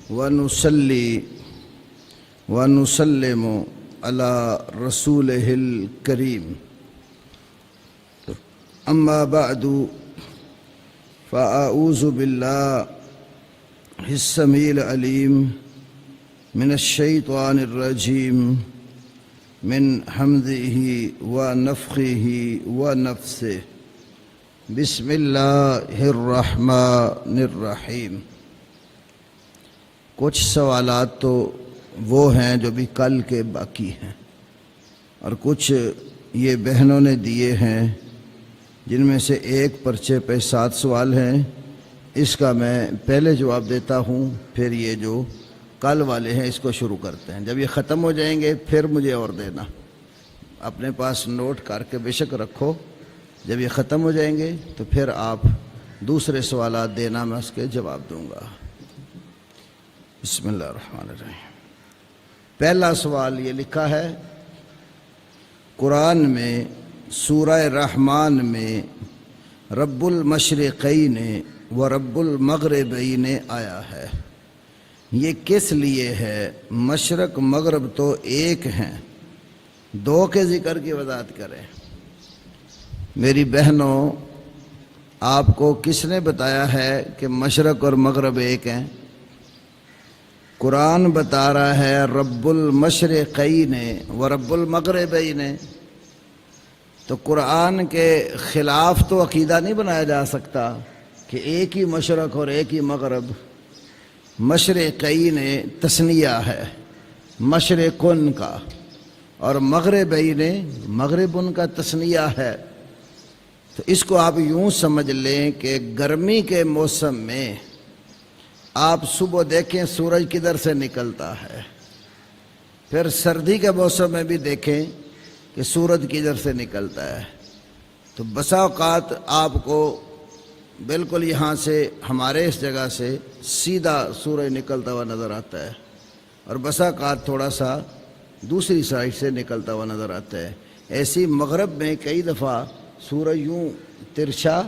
ونصلي ونسلم على رسوله الكريم أما بعد فأعوذ بالله السميع العليم من الشيطان الرجيم من حمده ونفخه ونفثه بسم اللہ الرحمن الرحیم۔ کچھ سوالات تو وہ ہیں جو بھی کل کے باقی ہیں، اور کچھ یہ بہنوں نے دیے ہیں جن میں سے ایک پرچے پہ 7 سوال ہیں۔ اس کا میں پہلے جواب دیتا ہوں، پھر یہ جو کل والے ہیں اس کو شروع کرتے ہیں۔ جب یہ ختم ہو جائیں گے پھر مجھے اور دینا، اپنے پاس نوٹ کر کے بے شک رکھو۔ جب یہ ختم ہو جائیں گے تو پھر آپ دوسرے سوالات دینا، میں اس کے جواب دوں گا۔ بسم اللہ الرحمن الرحیم۔ پہلا سوال یہ لکھا ہے، قرآن میں سورہ رحمان میں رب المشرقین و رب المغربین آیا ہے، یہ کس لیے ہے؟ مشرق مغرب تو ایک ہیں، 2 کے ذکر کی وضاحت کریں۔ میری بہنوں، آپ کو کس نے بتایا ہے کہ مشرق اور مغرب ایک ہیں؟ قرآن بتا رہا ہے رب المشرقین و رب المغربین، تو قرآن کے خلاف تو عقیدہ نہیں بنایا جا سکتا کہ ایک ہی مشرق اور ایک ہی مغرب۔ مشرقین تثنیہ ہے مشرقن کا، اور مغربین مغربن کا تثنیہ ہے۔ تو اس کو آپ یوں سمجھ لیں کہ گرمی کے موسم میں آپ صبح دیکھیں سورج کدھر سے نکلتا ہے، پھر سردی کے موسم میں بھی دیکھیں کہ سورج کدھر سے نکلتا ہے۔ تو بسا اوقات آپ کو بالکل یہاں سے ہمارے اس جگہ سے سیدھا سورج نکلتا ہوا نظر آتا ہے، اور بسا اوقات تھوڑا سا دوسری سائڈ سے نکلتا ہوا نظر آتا ہے۔ ایسی مغرب میں کئی دفعہ سورج یوں ترچھا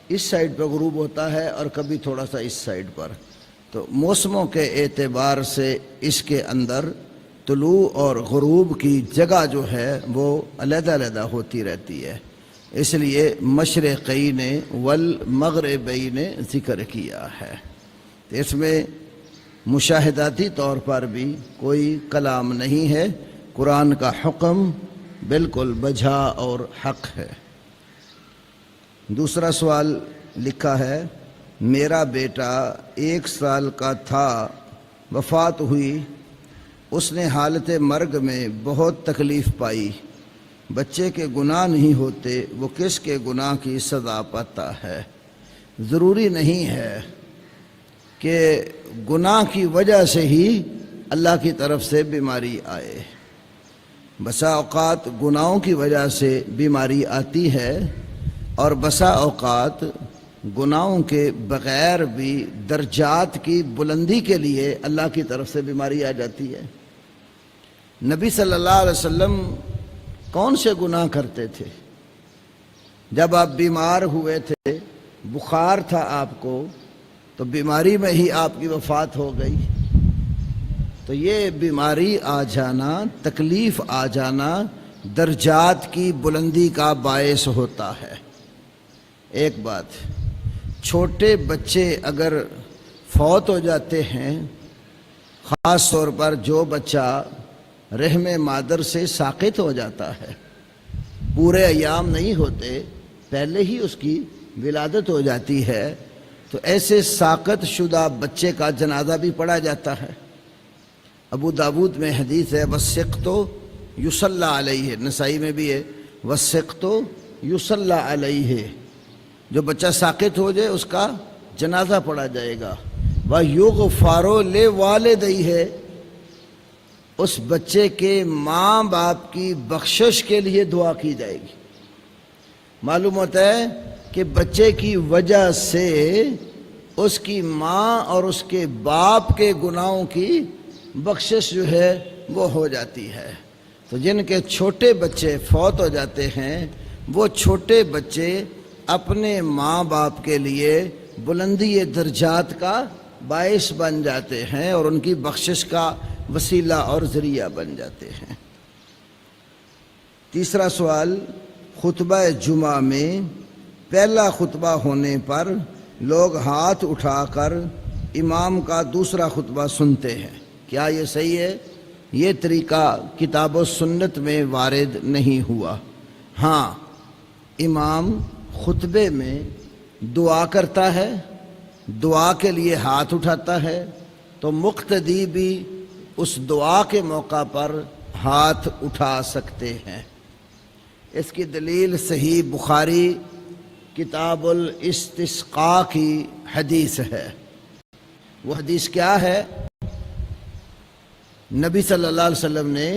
اس سائڈ پہ غروب ہوتا ہے اور کبھی تھوڑا سا اس سائڈ پر۔ تو موسموں کے اعتبار سے اس کے اندر طلوع اور غروب کی جگہ جو ہے وہ علیحدہ علیحدہ ہوتی رہتی ہے، اس لیے مشرقین والمغربین ذکر کیا ہے۔ اس میں مشاہداتی طور پر بھی کوئی کلام نہیں ہے، قرآن کا حکم بالکل بجھا اور حق ہے۔ دوسرا سوال لکھا ہے، میرا بیٹا 1 سال کا تھا، وفات ہوئی، اس نے حالت مرگ میں بہت تکلیف پائی، بچے کے گناہ نہیں ہوتے، وہ کس کے گناہ کی سزا پاتا ہے؟ ضروری نہیں ہے کہ گناہ کی وجہ سے ہی اللہ کی طرف سے بیماری آئے، بسا اوقات گناہوں کی وجہ سے بیماری آتی ہے، اور بسا اوقات گناہوں کے بغیر بھی درجات کی بلندی کے لیے اللہ کی طرف سے بیماری آ جاتی ہے۔ نبی صلی اللہ علیہ وسلم کون سے گناہ کرتے تھے؟ جب آپ بیمار ہوئے تھے، بخار تھا آپ کو، تو بیماری میں ہی آپ کی وفات ہو گئی۔ تو یہ بیماری آ جانا، تکلیف آ جانا درجات کی بلندی کا باعث ہوتا ہے۔ ایک بات، چھوٹے بچے اگر فوت ہو جاتے ہیں، خاص طور پر جو بچہ رحم مادر سے ساقط ہو جاتا ہے، پورے ایام نہیں ہوتے، پہلے ہی اس کی ولادت ہو جاتی ہے، تو ایسے ساقط شدہ بچے کا جنازہ بھی پڑھا جاتا ہے۔ ابو داود میں حدیث ہے، وَالسِّقْتُ يُصَلَّى عَلَيْهِ، نسائی میں بھی ہے وَالسِّقْتُ يُصَلَّى عَلَيْهِ، جو بچہ ساقط ہو جائے اس کا جنازہ پڑھا جائے گا۔ وَيُغْفَرُ لِوَالِدَيْهِ، اس بچے کے ماں باپ کی بخشش کے لیے دعا کی جائے گی۔ معلوم ہوتا ہے کہ بچے کی وجہ سے اس کی ماں اور اس کے باپ کے گناہوں کی بخشش جو ہے وہ ہو جاتی ہے۔ تو جن کے چھوٹے بچے فوت ہو جاتے ہیں، وہ چھوٹے بچے اپنے ماں باپ کے لیے بلندی درجات کا باعث بن جاتے ہیں اور ان کی بخشش کا وسیلہ اور ذریعہ بن جاتے ہیں۔ تیسرا سوال، خطبہ جمعہ میں پہلا خطبہ ہونے پر لوگ ہاتھ اٹھا کر امام کا دوسرا خطبہ سنتے ہیں، کیا یہ صحیح ہے؟ یہ طریقہ کتاب و سنت میں وارد نہیں ہوا۔ ہاں، امام خطبے میں دعا کرتا ہے، دعا کے لیے ہاتھ اٹھاتا ہے، تو مقتدی بھی اس دعا کے موقع پر ہاتھ اٹھا سکتے ہیں۔ اس کی دلیل صحیح بخاری کتاب الاستسقاء کی حدیث ہے۔ وہ حدیث کیا ہے؟ نبی صلی اللہ علیہ وسلم نے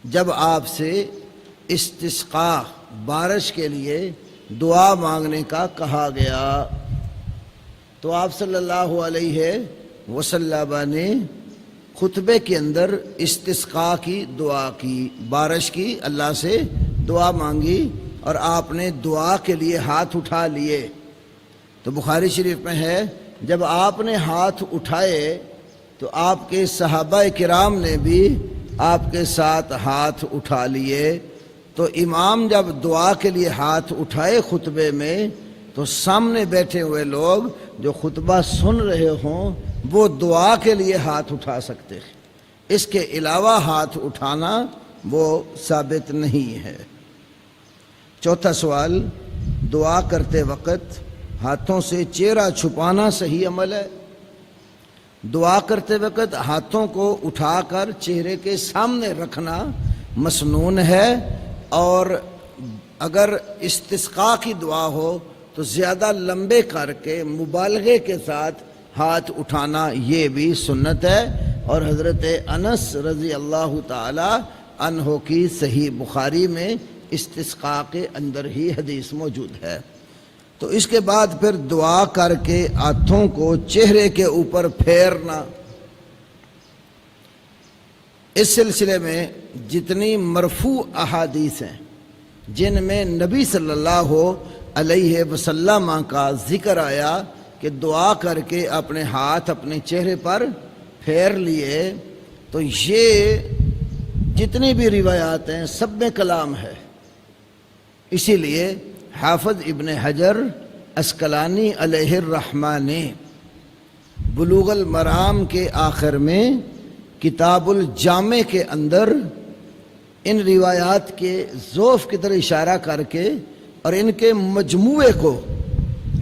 جب آپ سے استسقاء بارش کے لیے دعا مانگنے کا کہا گیا تو آپ صلی اللہ علیہ وسلم نے خطبے کے اندر استسقاء کی دعا کی، بارش کی، اللہ سے دعا مانگی اور آپ نے دعا کے لیے ہاتھ اٹھا لیے۔ تو بخاری شریف میں ہے جب آپ نے ہاتھ اٹھائے تو آپ کے صحابہ کرام نے بھی آپ کے ساتھ ہاتھ اٹھا لیے۔ تو امام جب دعا کے لیے ہاتھ اٹھائے خطبے میں تو سامنے بیٹھے ہوئے لوگ جو خطبہ سن رہے ہوں وہ دعا کے لیے ہاتھ اٹھا سکتے ہیں، اس کے علاوہ ہاتھ اٹھانا وہ ثابت نہیں ہے۔ چوتھا سوال، دعا کرتے وقت ہاتھوں سے چہرہ چھپانا صحیح عمل ہے؟ دعا کرتے وقت ہاتھوں کو اٹھا کر چہرے کے سامنے رکھنا مسنون ہے، اور اگر استسقاء کی دعا ہو تو زیادہ لمبے کر کے مبالغے کے ساتھ ہاتھ اٹھانا یہ بھی سنت ہے، اور حضرت انس رضی اللہ تعالی عنہ کی صحیح بخاری میں استسقاء کے اندر ہی حدیث موجود ہے۔ تو اس کے بعد پھر دعا کر کے ہاتھوں کو چہرے کے اوپر پھیرنا۔ اس سلسلے میں جتنی مرفوع احادیث ہیں جن میں نبی صلی اللہ علیہ وسلم کا ذکر آیا کہ دعا کر کے اپنے ہاتھ اپنے چہرے پر پھیر لیے، تو یہ جتنی بھی روایات ہیں سب میں کلام ہے۔ اسی لیے حافظ ابن حجر عسقلانی علیہ الرحمہ نے بلوغ المرام کے آخر میں کتاب الجامع کے اندر ان روایات کے ضعف کی طرح اشارہ کر کے اور ان کے مجموعے کو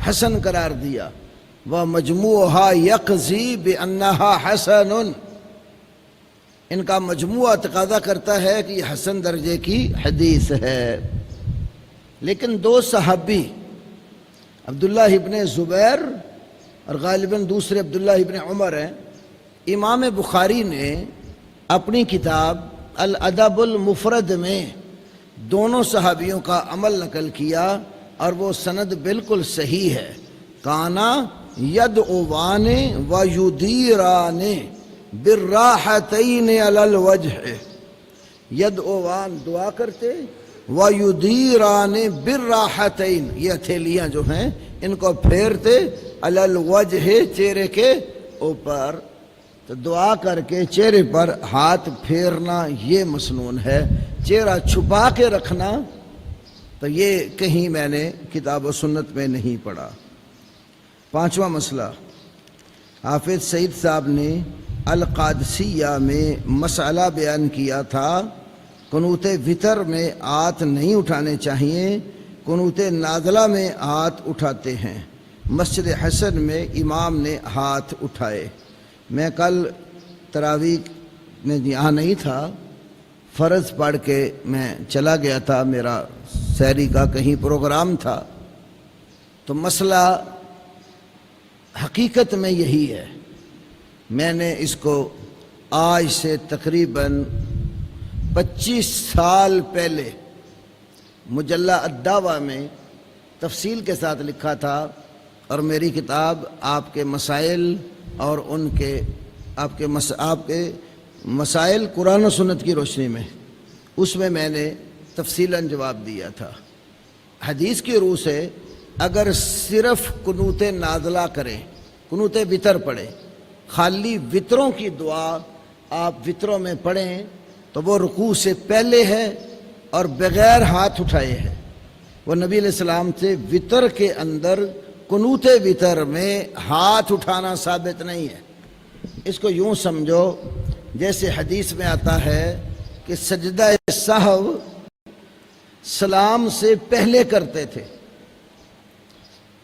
حسن قرار دیا، وَمَجْمُوعُهَا يَقْضِي بِأَنَّهَا حَسَنٌ، ان کا مجموعہ تقاضا کرتا ہے کہ یہ حسن درجے کی حدیث ہے۔ لیکن دو صحابی عبداللہ ابن زبیر اور غالباً دوسرے عبداللہ ابن عمر ہیں، امام بخاری نے اپنی کتاب الادب المفرد میں دونوں صحابیوں کا عمل نقل کیا اور وہ سند بالکل صحیح ہے۔ کانا یدعوان و یدیران بالراحتین علی الوجہ، یدعوان دعا کرتے، وَيُدِيرَانِ بِالرَّاحَتَيْن یہ ہتھیلیاں جو ہیں ان کو پھیرتے، علی الوجہ چہرے کے اوپر۔ تو دعا کر کے چہرے پر ہاتھ پھیرنا یہ مسنون ہے۔ چہرہ چھپا کے رکھنا تو یہ کہیں میں نے کتاب و سنت میں نہیں پڑھا۔ پانچواں مسئلہ، حافظ سعید صاحب نے القادسیہ میں مسئلہ بیان کیا تھا، قنوت وتر میں ہاتھ نہیں اٹھانے چاہیے، قنوت نازلہ میں ہاتھ اٹھاتے ہیں۔ مسجد حسن میں امام نے ہاتھ اٹھائے۔ میں کل تراویح میں یہاں نہیں تھا، فرض پڑھ کے میں چلا گیا تھا، میرا سحری کا کہیں پروگرام تھا، تو مسئلہ حقیقت میں یہی ہے۔ میں نے اس کو آج سے تقریباً 25 سال پہلے مجلہ الدعوہ میں تفصیل کے ساتھ لکھا تھا، اور میری کتاب آپ کے مسائل اور ان کے آپ کے مسائل قرآن و سنت کی روشنی میں، اس میں میں نے تفصیلاً جواب دیا تھا۔ حدیث کی روح سے اگر صرف قنوت نازلہ کریں قنوت وطر پڑھیں. خالی وطروں کی دعا آپ وطروں میں پڑھیں تو وہ رکوع سے پہلے ہے اور بغیر ہاتھ اٹھائے ہے. وہ نبی علیہ السلام سے وطر کے اندر قنوت وطر میں ہاتھ اٹھانا ثابت نہیں ہے. اس کو یوں سمجھو جیسے حدیث میں آتا ہے کہ سجدہ سہو سلام سے پہلے کرتے تھے.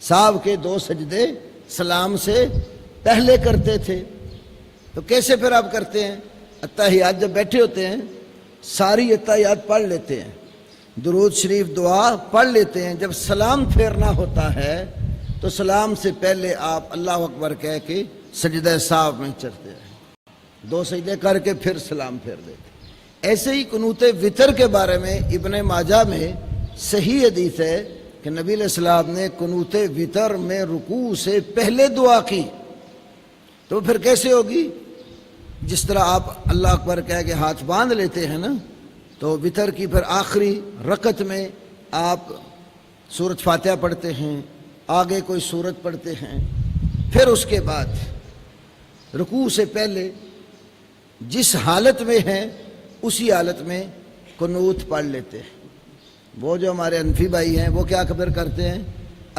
سہو کے 2 سجدے سلام سے پہلے کرتے تھے. تو کیسے پھر آپ کرتے ہیں؟ اتحیات جب بیٹھے ہوتے ہیں ساری اتحیات پڑھ لیتے ہیں, درود شریف دعا پڑھ لیتے ہیں. جب سلام پھیرنا ہوتا ہے تو سلام سے پہلے آپ اللہ اکبر کہہ کے سجدہ سہو میں چڑھتے ہیں, 2 سجدے کر کے پھر سلام پھیر دیتے. ایسے ہی قنوت وطر کے بارے میں ابن ماجہ میں صحیح حدیث ہے کہ نبی علیہ السلام نے قنوت وطر میں رکوع سے پہلے دعا کی. تو پھر کیسے ہوگی؟ جس طرح آپ اللہ اکبر کہہ کے ہاتھ باندھ لیتے ہیں نا, تو وطر کی پھر آخری رکعت میں آپ سورۃ فاتحہ پڑھتے ہیں, آگے کوئی سورت پڑھتے ہیں, پھر اس کے بعد رکوع سے پہلے جس حالت میں ہیں اسی حالت میں قنوت پڑھ لیتے ہیں. وہ جو ہمارے حنفی بھائی ہیں وہ کیا خبر کرتے ہیں؟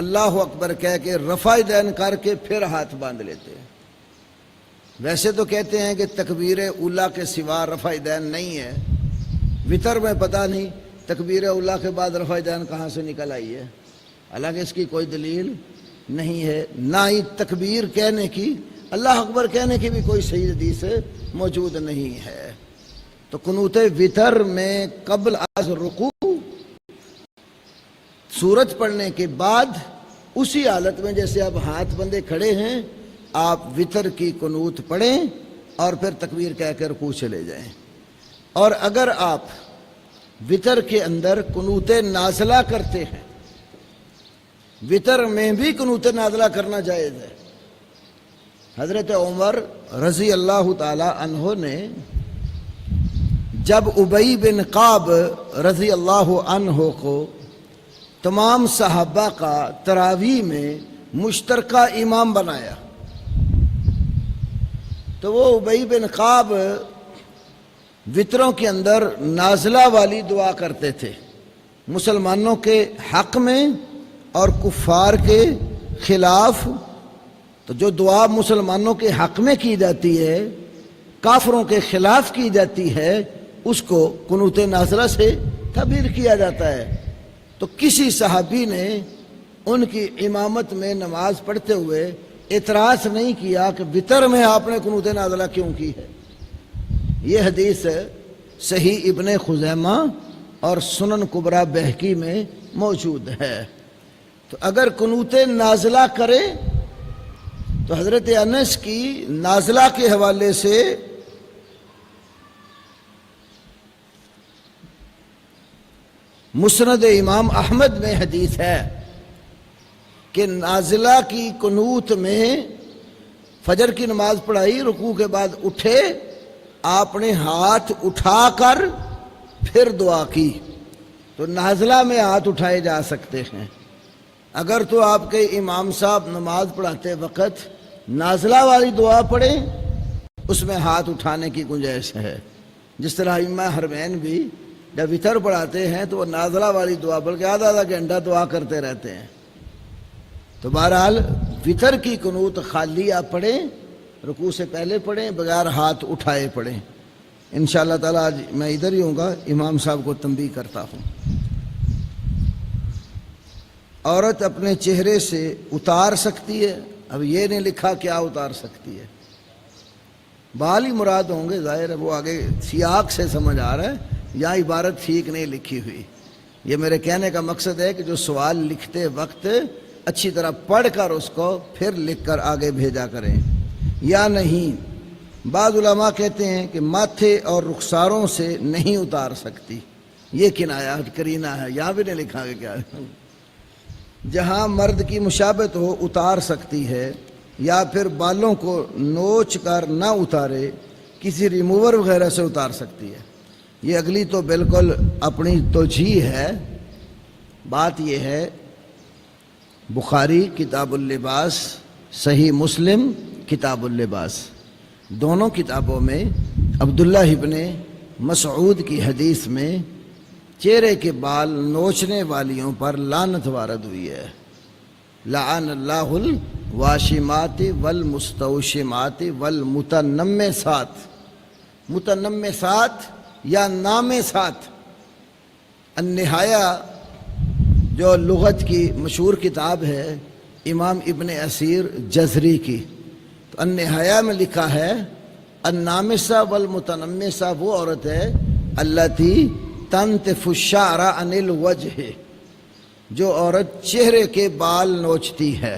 اللہ اکبر کہہ کے رفع دین کر کے پھر ہاتھ باندھ لیتے ہیں. ویسے تو کہتے ہیں کہ تکبیر اولیٰ کے سوا رفع دین نہیں ہے. وطر میں پتہ نہیں تکبیر اولیٰ کے بعد رفع دین کہاں سے نکل آئی ہے, حالانکہ اس کی کوئی دلیل نہیں ہے. نہ ہی تکبیر کہنے کی, اللہ اکبر کہنے کی بھی کوئی صحیح حدیث موجود نہیں ہے. تو قنوت وطر میں قبل از رکوع سورت پڑھنے کے بعد اسی حالت میں جیسے آپ ہاتھ بندے کھڑے ہیں آپ وطر کی قنوت پڑھیں اور پھر تکبیر کہہ کے رکوع چلے جائیں. اور اگر آپ وطر کے اندر قنوت نازلہ کرتے ہیں, وطر میں بھی قنوت نازلہ کرنا جائز ہے. حضرت عمر رضی اللہ تعالی عنہ نے جب ابی بن کعب رضی اللہ عنہ کو تمام صحابہ کا تراویح میں مشترکہ امام بنایا, تو وہ ابی بن کعب وطروں کے اندر نازلہ والی دعا کرتے تھے, مسلمانوں کے حق میں اور کفار کے خلاف. تو جو دعا مسلمانوں کے حق میں کی جاتی ہے, کافروں کے خلاف کی جاتی ہے, اس کو قنوت نازلہ سے تعبیر کیا جاتا ہے. تو کسی صحابی نے ان کی امامت میں نماز پڑھتے ہوئے اعتراض نہیں کیا کہ وطر میں آپ نے قنوت نازلہ کیوں کی ہے. یہ حدیث صحیح ابن خزیمہ اور سنن کبریٰ بہقی میں موجود ہے. تو اگر قنوت نازلہ کرے تو حضرت انس کی نازلہ کے حوالے سے مسند امام احمد میں حدیث ہے کہ نازلہ کی قنوت میں فجر کی نماز پڑھائی, رکوع کے بعد اٹھے, آپ نے ہاتھ اٹھا کر پھر دعا کی. تو نازلہ میں ہاتھ اٹھائے جا سکتے ہیں. اگر تو آپ کے امام صاحب نماز پڑھاتے وقت نازلہ والی دعا پڑھیں اس میں ہاتھ اٹھانے کی گنجائش ہے. جس طرح ائمہ حرمین بھی جب وطر پڑھاتے ہیں تو وہ نازلہ والی دعا بلکہ آدھا گھنٹہ دعا کرتے رہتے ہیں. تو بہرحال وطر کی قنوت خالی آپ پڑھیں, رکوع سے پہلے پڑھیں, بغیر ہاتھ اٹھائے پڑھیں. انشاءاللہ تعالی آج میں ادھر ہی ہوں گا, امام صاحب کو تنبیہ کرتا ہوں. عورت اپنے چہرے سے اتار سکتی ہے, اب یہ نہیں لکھا کیا اتار سکتی ہے, بال ہی مراد ہوں گے, ظاہر ہے وہ آگے سیاق سے سمجھ آ رہا ہے, یہاں عبارت ٹھیک نہیں لکھی ہوئی. یہ میرے کہنے کا مقصد ہے کہ جو سوال لکھتے وقت اچھی طرح پڑھ کر اس کو پھر لکھ کر آگے بھیجا کریں. یا نہیں, بعض علماء کہتے ہیں کہ ماتھے اور رخساروں سے نہیں اتار سکتی, یہ کنایا کرینہ ہے, یہاں بھی نہیں لکھا کہ کیا ہے. جہاں مرد کی مشابہت ہو اتار سکتی ہے, یا پھر بالوں کو نوچ کر نہ اتارے کسی ریموور وغیرہ سے اتار سکتی ہے. یہ اگلی تو بالکل اپنی توجیہ ہے. بات یہ ہے بخاری کتاب اللباس صحیح مسلم کتاب اللباس، دونوں کتابوں میں عبداللہ ابن مسعود کی حدیث میں چہرے کے بال نوچنے والیوں پر لعنت وارد ہوئی ہے۔ لعن اللہ الواشمات والمستوشمات والمتنمسات، متنمسات یا نامسات۔ النہایہ جو لغت کی مشہور کتاب ہے امام ابن اسیر جزری کی، تو النہایہ میں لکھا ہے النامسہ والمتنمسہ وہ عورت ہے التی تنتف الشعر عن الوجہ، جو عورت چہرے کے بال نوچتی ہے۔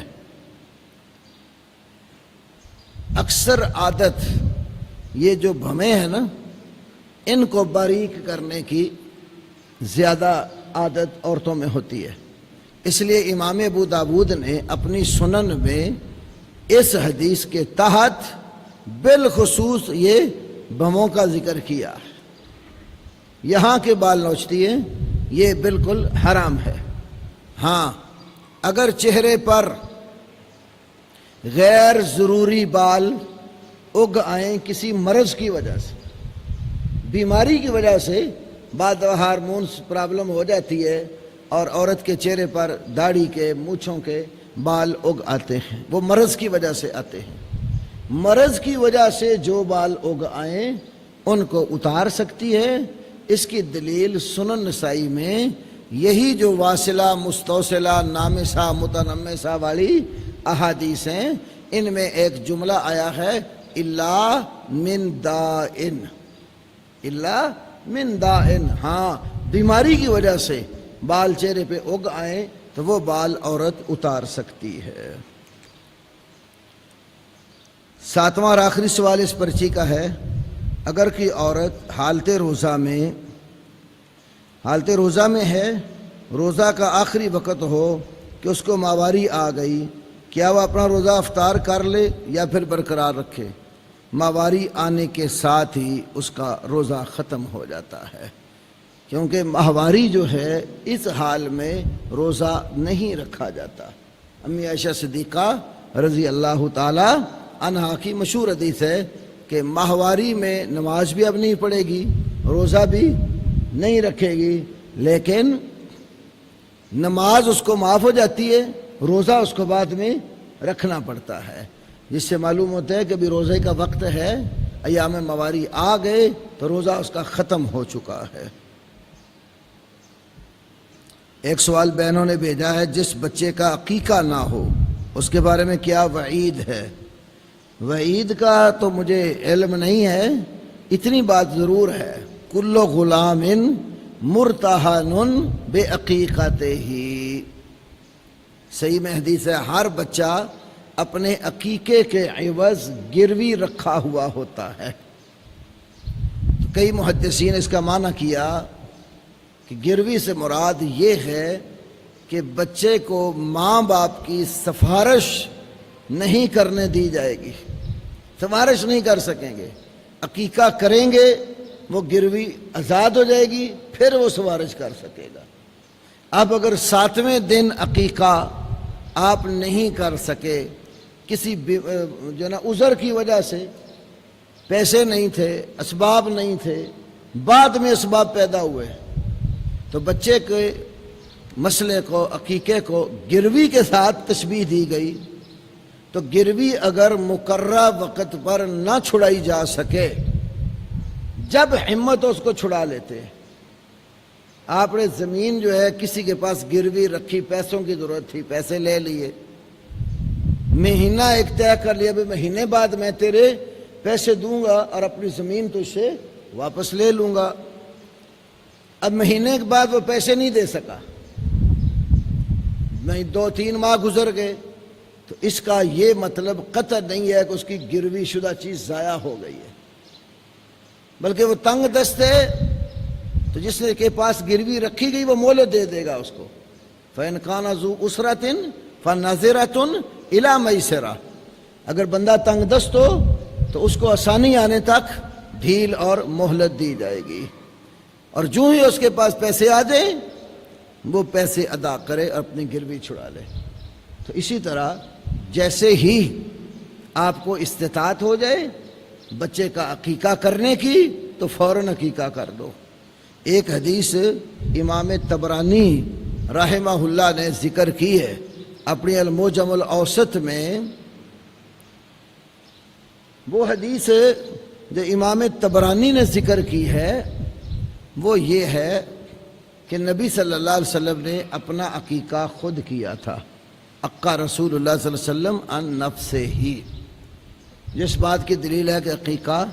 اکثر عادت یہ جو بھمیں ہیں نا، ان کو باریک کرنے کی زیادہ عادت عورتوں میں ہوتی ہے، اس لیے امام ابو داود نے اپنی سنن میں اس حدیث کے تحت بالخصوص یہ بھموں کا ذکر کیا۔ یہاں کے بال نوچتی ہے، یہ بالکل حرام ہے۔ ہاں، اگر چہرے پر غیر ضروری بال اگ آئیں کسی مرض کی وجہ سے، بیماری کی وجہ سے، بعد ہارمونز پرابلم ہو جاتی ہے اور عورت کے چہرے پر داڑھی کے، مونچھوں کے بال اگ آتے ہیں، وہ مرض کی وجہ سے آتے ہیں۔ مرض کی وجہ سے جو بال اگ آئیں ان کو اتار سکتی ہے۔ اس کی دلیل سنن نسائی میں یہی جو واصلہ، مستوصلہ، نامسہ، متنمسہ والی احادیث ہیں، ان میں ایک جملہ آیا ہے الا من دائن، الا من دائن۔ ہاں، بیماری کی وجہ سے بال چہرے پہ اگ آئیں تو وہ بال عورت اتار سکتی ہے۔ ساتواں اور آخری سوال اس پرچی کا ہے، اگر کوئی عورت حالت روزہ میں ہے، روزہ کا آخری وقت ہو کہ اس کو ماواری آ گئی، کیا وہ اپنا روزہ افطار کر لے یا پھر برقرار رکھے؟ ماواری آنے کے ساتھ ہی اس کا روزہ ختم ہو جاتا ہے، کیونکہ ماہواری جو ہے اس حال میں روزہ نہیں رکھا جاتا۔ امی عائشہ صدیقہ رضی اللہ تعالی عنہا کی مشہور حدیث ہے کہ ماہواری میں نماز بھی اب نہیں پڑھے گی، روزہ بھی نہیں رکھے گی، لیکن نماز اس کو معاف ہو جاتی ہے، روزہ اس کو بعد میں رکھنا پڑتا ہے، جس سے معلوم ہوتا ہے کہ ابھی روزے کا وقت ہے، ایام ماواری آ گئے تو روزہ اس کا ختم ہو چکا ہے۔ ایک سوال بہنوں نے بھیجا ہے، جس بچے کا عقیقہ نہ ہو اس کے بارے میں کیا وعید ہے؟ وعید کا تو مجھے علم نہیں ہے، اتنی بات ضرور ہے، کل غلام مرتہن بعقیقتہ، صحیح میں حدیث ہے، ہر بچہ اپنے عقیقے کے عوض گروی رکھا ہوا ہوتا ہے۔ تو کئی محدثین اس کا معنی کیا کہ گروی سے مراد یہ ہے کہ بچے کو ماں باپ کی سفارش نہیں کرنے دی جائے گی، سفارش نہیں کر سکیں گے، عقیقہ کریں گے، وہ گروی آزاد ہو جائے گی، پھر وہ سفارش کر سکے گا۔ اب اگر 7ویں دن عقیقہ آپ نہیں کر سکے، کسی جو نا عذر کی وجہ سے، پیسے نہیں تھے، اسباب نہیں تھے، بعد میں اسباب پیدا ہوئے، تو بچے کے مسئلے کو، عقیقے کو گروی کے ساتھ تشبیہ دی گئی۔ تو گروی اگر مقررہ وقت پر نہ چھڑائی جا سکے، جب ہمت ہو اس کو چھڑا لیتے۔ آپ نے زمین جو ہے کسی کے پاس گروی رکھی، پیسوں کی ضرورت تھی، پیسے لے لیے، مہینہ ایک طے کر لیا، بھی مہینے بعد میں تیرے پیسے دوں گا اور اپنی زمین تو سے واپس لے لوں گا۔ اب مہینے کے بعد وہ پیسے نہیں دے سکا، میں 2-3 ماہ گزر گئے، تو اس کا یہ مطلب قطع نہیں ہے کہ اس کی گروی شدہ چیز ضائع ہو گئی ہے، بلکہ وہ تنگ دست ہے، تو جس نے کے پاس گروی رکھی گئی وہ مہلت دے دے گا اس کو۔ فَإِنْ كَانَ ذُو عُسْرَةٍ فَنَظِرَةٌ إِلَىٰ مَيْسَرَةٍ، اگر بندہ تنگ دست ہو تو اس کو آسانی آنے تک ڈھیل اور مہلت دی جائے گی، اور جو ہی اس کے پاس پیسے آ جائیں وہ پیسے ادا کرے اور اپنی گروی چھڑا لے۔ تو اسی طرح جیسے ہی آپ کو استطاعت ہو جائے بچے کا عقیقہ کرنے کی تو فوراً عقیقہ کر دو۔ ایک حدیث امام طبرانی رحمہ اللہ نے ذکر کی ہے اپنی المعجم الاوسط میں۔ وہ حدیث جو امام طبرانی نے ذکر کی ہے وہ یہ ہے کہ نبی صلی اللہ علیہ وسلم نے اپنا عقیقہ خود کیا تھا۔ عقا رسول اللہ صلی اللہ علیہ وسلم عن نفسہ ہی، جس بات کی دلیل ہے کہ عقیقہ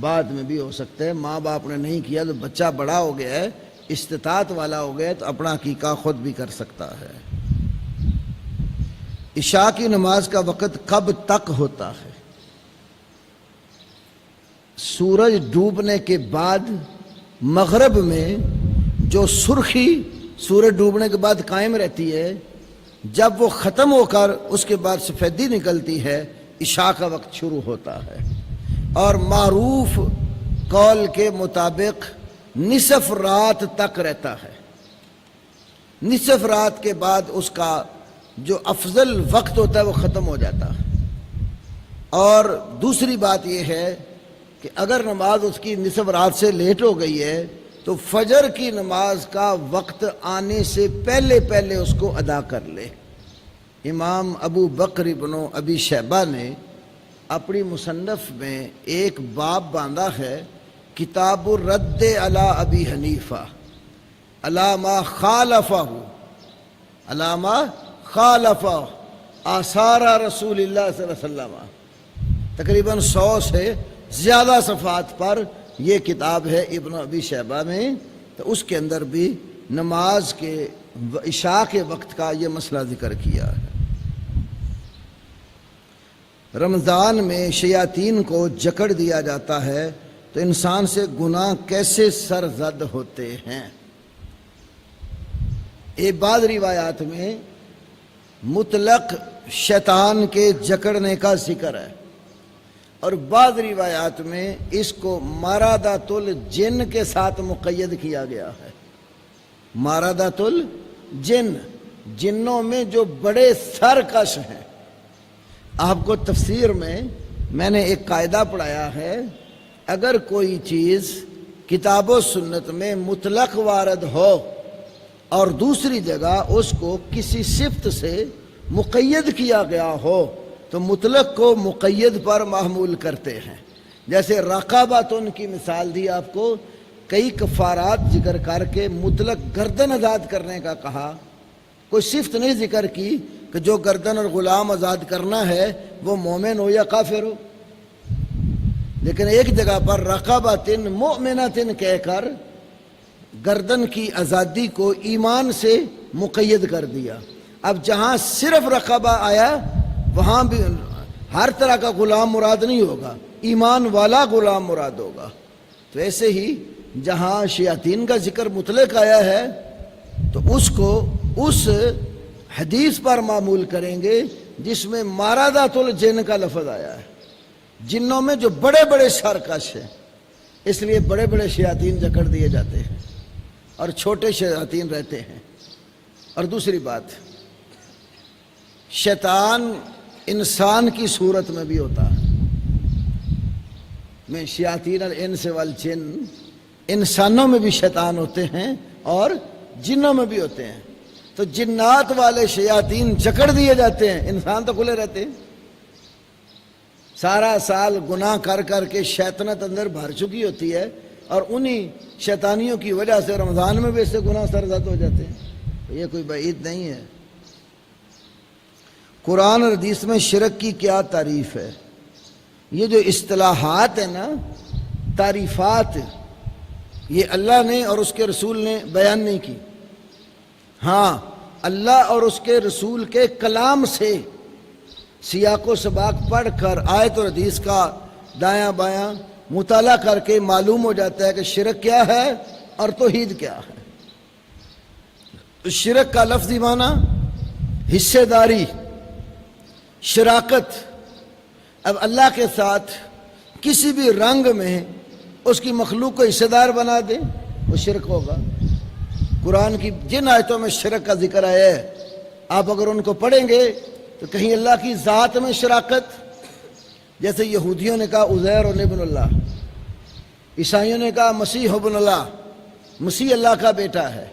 بعد میں بھی ہو سکتا ہے۔ ماں باپ نے نہیں کیا تو بچہ بڑا ہو گیا ہے، استطاعت والا ہو گیا تو اپنا عقیقہ خود بھی کر سکتا ہے۔ عشاء کی نماز کا وقت کب تک ہوتا ہے؟ سورج ڈوبنے کے بعد مغرب میں جو سرخی سورج ڈوبنے کے بعد قائم رہتی ہے، جب وہ ختم ہو کر اس کے بعد سفیدی نکلتی ہے، عشاء کا وقت شروع ہوتا ہے۔ اور معروف قول کے مطابق نصف رات تک رہتا ہے۔ نصف رات کے بعد اس کا جو افضل وقت ہوتا ہے وہ ختم ہو جاتا ہے۔ اور دوسری بات یہ ہے کہ اگر نماز اس کی نصف رات سے لیٹ ہو گئی ہے تو فجر کی نماز کا وقت آنے سے پہلے پہلے اس کو ادا کر لے۔ امام ابو بکر ابن ابی شیبہ نے اپنی مصنف میں ایک باب باندھا ہے، کتاب الرد علی ابی حنیفہ علی ما خالفہ علی ما خالفہ آثار رسول اللہ صلی اللہ علیہ وسلم۔ تقریباً 100 سے زیادہ صفحات پر یہ کتاب ہے ابن ابی شیبہ میں، تو اس کے اندر بھی نماز کے عشاء کے وقت کا یہ مسئلہ ذکر کیا ہے۔ رمضان میں شیاطین کو جکڑ دیا جاتا ہے تو انسان سے گناہ کیسے سرزد ہوتے ہیں؟ ایک بعض روایات میں مطلق شیطان کے جکڑنے کا ذکر ہے، اور بعض روایات میں اس کو مارادۃ الجن کے ساتھ مقید کیا گیا ہے۔ مارادۃ الجن، جنوں میں جو بڑے سرکش ہیں۔ آپ کو تفسیر میں نے ایک قاعدہ پڑھایا ہے، اگر کوئی چیز کتاب و سنت میں مطلق وارد ہو اور دوسری جگہ اس کو کسی صفت سے مقید کیا گیا ہو تو مطلق کو مقید پر محمول کرتے ہیں۔ جیسے رقابتن کی مثال دی آپ کو، کئی کفارات ذکر کر کے مطلق گردن آزاد کرنے کا کہا، کوئی صفت نہیں ذکر کی کہ جو گردن اور غلام آزاد کرنا ہے وہ مومن ہو یا کافر ہو، لیکن ایک جگہ پر رقابتن مؤمنتن کہہ کر گردن کی آزادی کو ایمان سے مقید کر دیا۔ اب جہاں صرف رقابہ آیا وہاں بھی ہر طرح کا غلام مراد نہیں ہوگا، ایمان والا غلام مراد ہوگا۔ تو ایسے ہی جہاں شیاطین کا ذکر مطلق آیا ہے تو اس کو اس حدیث پر معمول کریں گے جس میں مارادۃ الجن کا لفظ آیا ہے۔ جنوں میں جو بڑے بڑے سرکش ہیں، اس لیے بڑے بڑے شیاطین جکڑ دیے جاتے ہیں اور چھوٹے شیاطین رہتے ہیں۔ اور دوسری بات، شیطان انسان کی صورت میں بھی ہوتا ہے۔ میں شیاطین الانس والجن، انسانوں میں بھی شیطان ہوتے ہیں اور جنوں میں بھی ہوتے ہیں۔ تو جنات والے شیاطین جکڑ دیے جاتے ہیں، انسان تو کھلے رہتے ہیں۔ سارا سال گناہ کر کر کے شیطنت اندر بھر چکی ہوتی ہے، اور انہی شیطانیوں کی وجہ سے رمضان میں بھی اس سے گناہ سرزد ہو جاتے ہیں۔ یہ کوئی بعید نہیں ہے۔ قرآن اور حدیث میں شرک کی کیا تعریف ہے؟ یہ جو اصطلاحات ہیں نا، تعریفات، یہ اللہ نے اور اس کے رسول نے بیان نہیں کی۔ ہاں، اللہ اور اس کے رسول کے کلام سے سیاق و سباق پڑھ کر آیت اور حدیث کا دایاں بایاں مطالعہ کر کے معلوم ہو جاتا ہے کہ شرک کیا ہے اور توحید کیا ہے۔ تو شرک کا لفظی معنی حصے داری، شراکت۔ اب اللہ کے ساتھ کسی بھی رنگ میں اس کی مخلوق کو حصے دار بنا دیں وہ شرک ہوگا۔ قرآن کی جن آیتوں میں شرک کا ذکر آیا ہے آپ اگر ان کو پڑھیں گے تو کہیں اللہ کی ذات میں شراکت، جیسے یہودیوں نے کہا عزیر ابن اللہ، عیسائیوں نے کہا مسیح ابن اللہ، مسیح اللہ کا بیٹا ہے۔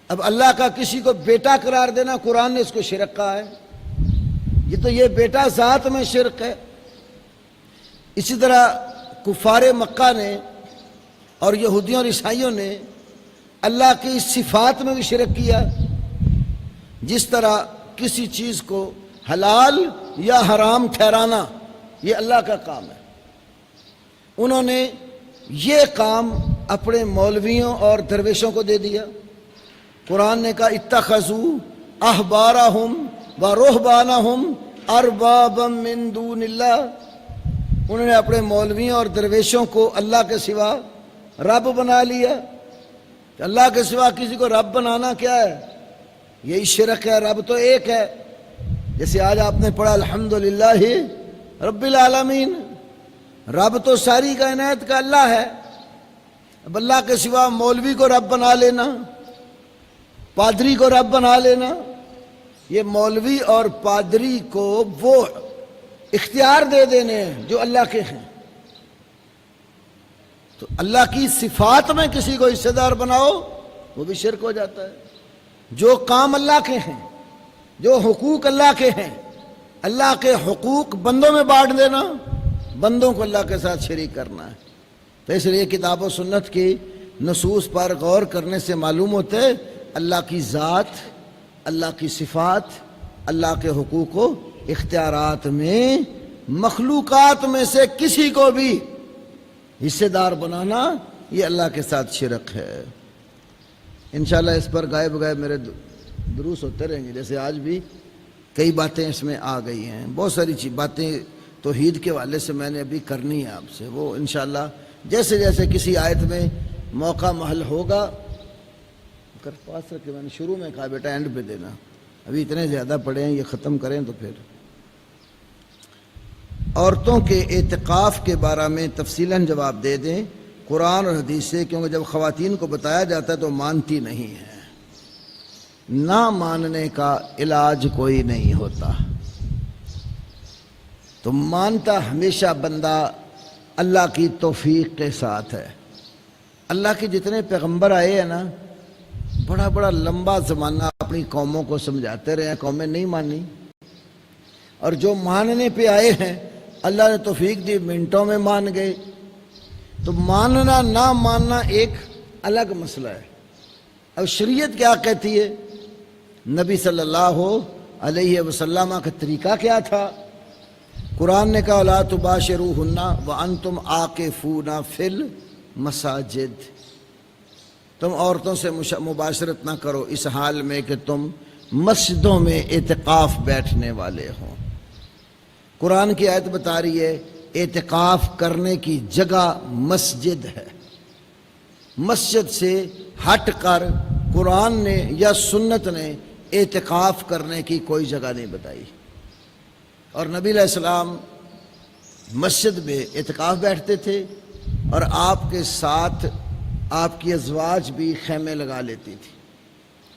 اب اللہ کا کسی کو بیٹا قرار دینا، قرآن نے اس کو شرک کہا ہے، یہ بیٹا ذات میں شرک ہے۔ اسی طرح کفار مکہ نے اور یہودیوں اور عیسائیوں نے اللہ کی صفات میں بھی شرک کیا، جس طرح کسی چیز کو حلال یا حرام ٹھہرانا یہ اللہ کا کام ہے۔ انہوں نے یہ کام اپنے مولویوں اور درویشوں کو دے دیا۔ قرآن نے کہا اتخذوا احبارہم ورہبانہم اربابا من دون اللہ، انہوں نے اپنے مولویوں اور درویشوں کو اللہ کے سوا رب بنا لیا۔ اللہ کے سوا کسی کو رب بنانا کیا ہے؟ یہی شرک ہے۔ رب تو ایک ہے، جیسے آج آپ نے پڑھا الحمدللہ رب العالمین، رب تو ساری کائنات کا اللہ ہے۔ اب اللہ کے سوا مولوی کو رب بنا لینا، پادری کو رب بنا لینا، یہ مولوی اور پادری کو وہ اختیار دے دینے ہیں جو اللہ کے ہیں۔ تو اللہ کی صفات میں کسی کو حصے دار بناؤ وہ بھی شرک ہو جاتا ہے۔ جو کام اللہ کے ہیں، جو حقوق اللہ کے ہیں، اللہ کے حقوق بندوں میں بانٹ دینا، بندوں کو اللہ کے ساتھ شریک کرنا ہے۔ تو اس لیے کتاب و سنت کی نصوص پر غور کرنے سے معلوم ہوتا ہے اللہ کی ذات، اللہ کی صفات، اللہ کے حقوق و اختیارات میں مخلوقات میں سے کسی کو بھی حصے دار بنانا یہ اللہ کے ساتھ شرک ہے۔ انشاءاللہ اس پر غائب میرے دروس ہوتے رہیں گے، جیسے آج بھی کئی باتیں اس میں آ گئی ہیں۔ بہت ساری باتیں توحید کے حوالے سے میں نے ابھی کرنی ہے آپ سے، وہ انشاءاللہ جیسے جیسے کسی آیت میں موقع محل ہوگا کر پاس رکھے۔ میں نے شروع میں کہا بیٹا اینڈ پہ دینا، ابھی اتنے زیادہ پڑھے ہیں، یہ ختم کریں تو پھر۔ عورتوں کے اعتکاف کے بارے میں تفصیلاً جواب دے دیں قرآن اور حدیث سے، کیونکہ جب خواتین کو بتایا جاتا ہے تو مانتی نہیں ہے۔ نہ ماننے کا علاج کوئی نہیں ہوتا، تو مانتا ہمیشہ بندہ اللہ کی توفیق کے ساتھ ہے۔ اللہ کے جتنے پیغمبر آئے ہیں نا، بڑا لمبا زمانہ اپنی قوموں کو سمجھاتے رہے ہیں، قومیں نہیں مانی، اور جو ماننے پہ آئے ہیں اللہ نے توفیق دی، منٹوں میں مان گئے۔ تو ماننا نہ ماننا ایک الگ مسئلہ ہے۔ اب شریعت کیا کہتی ہے؟ نبی صلی اللہ علیہ وسلم کا طریقہ کیا تھا؟ قرآن نے کہا لا تباشروہن وانتم عاکفون فی المساجد، تم عورتوں سے مباشرت نہ کرو اس حال میں کہ تم مسجدوں میں اعتکاف بیٹھنے والے ہوں۔ قرآن کی آیت بتا رہی ہے اعتکاف کرنے کی جگہ مسجد ہے۔ مسجد سے ہٹ کر قرآن نے یا سنت نے اعتکاف کرنے کی کوئی جگہ نہیں بتائی۔ اور نبی علیہ السلام مسجد میں اعتکاف بیٹھتے تھے، اور آپ کے ساتھ آپ کی ازواج بھی خیمے لگا لیتی تھی۔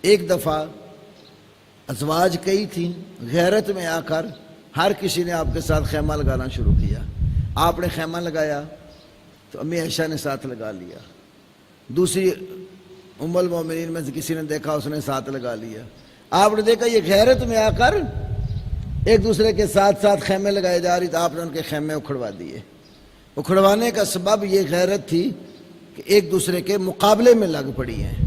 ایک دفعہ ازواج کئی تھیں، غیرت میں آ کر ہر کسی نے آپ کے ساتھ خیمہ لگانا شروع کیا۔ آپ نے خیمہ لگایا تو امی عائشہ نے ساتھ لگا لیا، دوسری ام المومنین میں سے کسی نے دیکھا اس نے ساتھ لگا لیا۔ آپ نے دیکھا یہ غیرت میں آ کر ایک دوسرے کے ساتھ ساتھ خیمے لگائے جا رہی، تو آپ نے ان کے خیمے اکھڑوا دیے۔ اکھڑوانے کا سبب یہ غیرت تھی کہ ایک دوسرے کے مقابلے میں لگ پڑی ہیں۔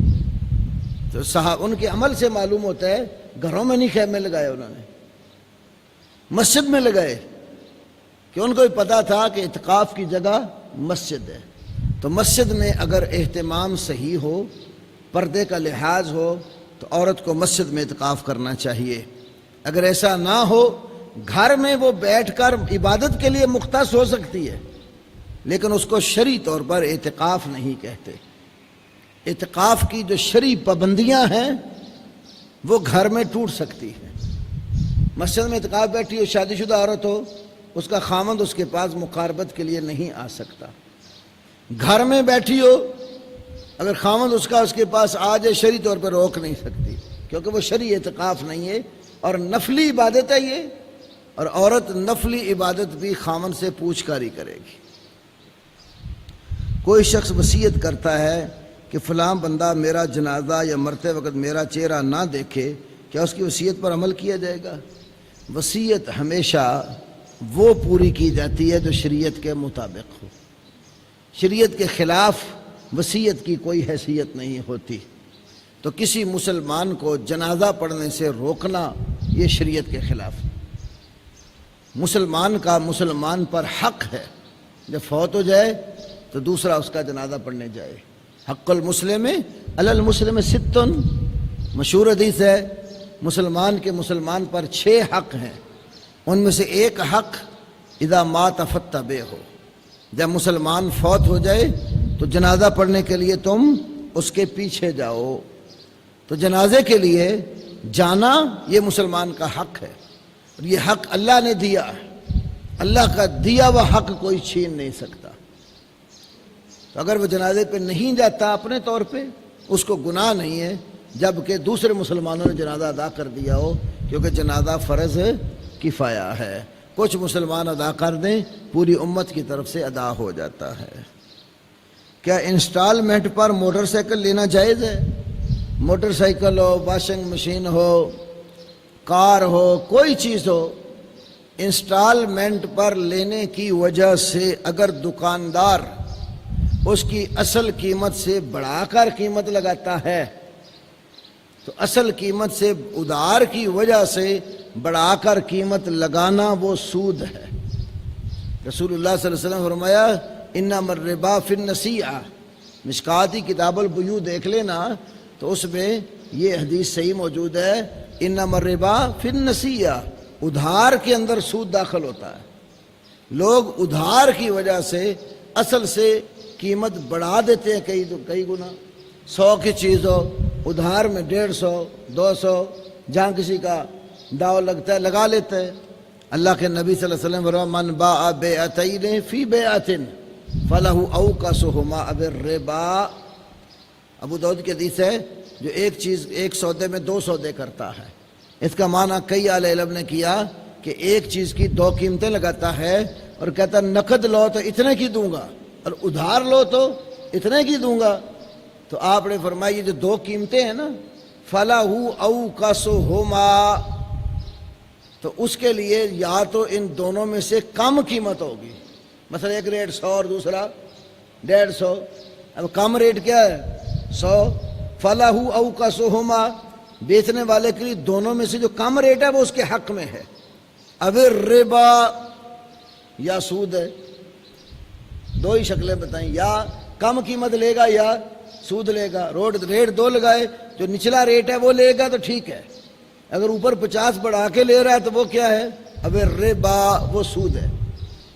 تو ان کے عمل سے معلوم ہوتا ہے گھروں میں نہیں خیمے لگائے، انہوں نے مسجد میں لگائے، کہ ان کو بھی پتا تھا کہ اعتکاف کی جگہ مسجد ہے۔ تو مسجد میں اگر اہتمام صحیح ہو، پردے کا لحاظ ہو، تو عورت کو مسجد میں اعتکاف کرنا چاہیے۔ اگر ایسا نہ ہو، گھر میں وہ بیٹھ کر عبادت کے لیے مختص ہو سکتی ہے، لیکن اس کو شرعی طور پر اعتکاف نہیں کہتے۔ اعتکاف کی جو شرعی پابندیاں ہیں وہ گھر میں ٹوٹ سکتی ہیں۔ مسجد میں اعتکاف بیٹھی ہو، شادی شدہ عورت ہو، اس کا خامند اس کے پاس مقاربت کے لیے نہیں آ سکتا۔ گھر میں بیٹھی ہو، اگر خامند اس کے پاس آ جائے، شرعی طور پر روک نہیں سکتی۔ کیونکہ وہ شرعی اعتکاف نہیں ہے اور نفلی عبادت ہے یہ، اور عورت نفلی عبادت بھی خامن سے پوچھ کاری کرے گی۔ کوئی شخص وصیت کرتا ہے کہ فلاں بندہ میرا جنازہ یا مرتے وقت میرا چہرہ نہ دیکھے، کیا اس کی وصیت پر عمل کیا جائے گا؟ وصیت ہمیشہ وہ پوری کی جاتی ہے جو شریعت کے مطابق ہو، شریعت کے خلاف وصیت کی کوئی حیثیت نہیں ہوتی۔ تو کسی مسلمان کو جنازہ پڑھنے سے روکنا یہ شریعت کے خلاف ہے۔ مسلمان کا مسلمان پر حق ہے، جب فوت ہو جائے تو دوسرا اس کا جنازہ پڑھنے جائے۔ حق المسلم علی المسلم ست، مشہور حدیث ہے، مسلمان کے مسلمان پر 6 حق ہیں، ان میں سے ایک حق اذا مات فاتبعہ ہو، جب مسلمان فوت ہو جائے تو جنازہ پڑھنے کے لیے تم اس کے پیچھے جاؤ۔ تو جنازے کے لیے جانا یہ مسلمان کا حق ہے، اور یہ حق اللہ نے دیا، اللہ کا دیا ہوا حق کوئی چھین نہیں سکتا۔ تو اگر وہ جنازے پہ نہیں جاتا اپنے طور پہ، اس کو گناہ نہیں ہے، جبکہ دوسرے مسلمانوں نے جنازہ ادا کر دیا ہو، کیونکہ جنازہ فرض کفایہ ہے، کچھ مسلمان ادا کر دیں پوری امت کی طرف سے ادا ہو جاتا ہے۔ کیا انسٹالمنٹ پر موٹر سائیکل لینا جائز ہے؟ موٹر سائیکل ہو، واشنگ مشین ہو، کار ہو، کوئی چیز ہو، انسٹالمنٹ پر لینے کی وجہ سے اگر دکاندار اس کی اصل قیمت سے بڑھا کر قیمت لگاتا ہے تو اصل قیمت سے ادھار کی وجہ سے بڑھا کر قیمت لگانا وہ سود ہے۔ رسول اللہ صلی اللہ علیہ وسلم فرمایا انما الربا فی النسیئہ، مشکاتی کتاب البیوع دیکھ لینا تو اس میں یہ حدیث صحیح موجود ہے، انما الربا فی النسیئہ، ادھار کے اندر سود داخل ہوتا ہے۔ لوگ ادھار کی وجہ سے اصل سے قیمت بڑھا دیتے ہیں کئی گنا، 100 کی چیز ہو ادھار میں 150 200، جہاں کسی کا داؤ لگتا ہے لگا لیتا ہے۔ اللہ کے نبی صلی اللہ علیہ وسلم فرمایا من باع بیعتین فی بیعۃ فلہ اوکسہما بالربا۔ ابو داؤد کی حدیث ہے جو ایک سودے میں 2 سودے کرتا ہے، اس کا معنی کئی اہل علم نے کیا کہ ایک چیز کی 2 قیمتیں لگاتا ہے اور کہتا نقد لو تو اتنے کی دوں گا اور ادھار لو تو اتنے کی دوں گا۔ تو آپ نے فرمایا یہ جو 2 قیمتیں ہیں نا فَلَهُ أَوْكَسُهُمَا، تو اس کے لیے یا تو ان دونوں میں سے کم قیمت ہوگی، مثلا ایک ریٹ 100 اور دوسرا 150، اب کم ریٹ کیا ہے 100، فَلَهُ أَوْكَسُهُمَا، بیچنے والے کے لیے دونوں میں سے جو کم ریٹ ہے وہ اس کے حق میں ہے۔ اب الربا یا سود ہے، 2 ہی شکلیں بتائیں، یا کم قیمت لے گا یا سود لے گا۔ ریٹ 2 لگائے، جو نچلا ریٹ ہے وہ لے گا تو ٹھیک ہے، اگر اوپر 50 بڑھا کے لے رہا ہے تو وہ کیا ہے؟ اب الربا وہ سود ہے۔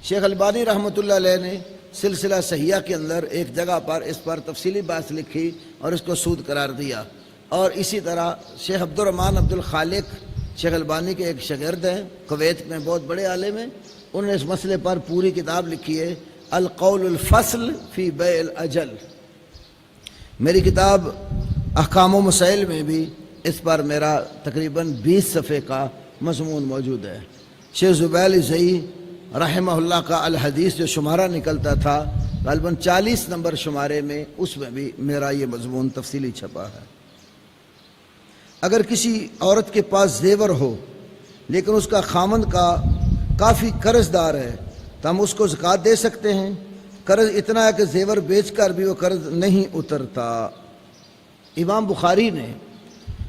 شیخ البانی رحمۃ اللہ علیہ نے سلسلہ صحیحہ کے اندر ایک جگہ پر اس پر تفصیلی بات لکھی اور اس کو سود قرار دیا، اور اسی طرح شیخ عبد الرحمن عبد الخالق شیخ البانی کے ایک شاگرد ہیں، کویت میں بہت بڑے عالم ہیں، انہوں نے اس مسئلے پر پوری کتاب لکھی ہے القول الفصل فی بیع الاجل۔ میری کتاب احکام و مسائل میں بھی اس پر میرا تقریباً 20 صفحے کا مضمون موجود ہے۔ شیخ زبیل زئی رحمہ اللہ کا الحدیث جو شمارہ نکلتا تھا غالباً 40 نمبر شمارے میں، اس میں بھی میرا یہ مضمون تفصیلی چھپا ہے۔ اگر کسی عورت کے پاس زیور ہو لیکن اس کا خامند کا کافی قرض دار ہے تو ہم اس کو زکوٰۃ دے سکتے ہیں؟ قرض اتنا ہے کہ زیور بیچ کر بھی وہ قرض نہیں اترتا۔ امام بخاری نے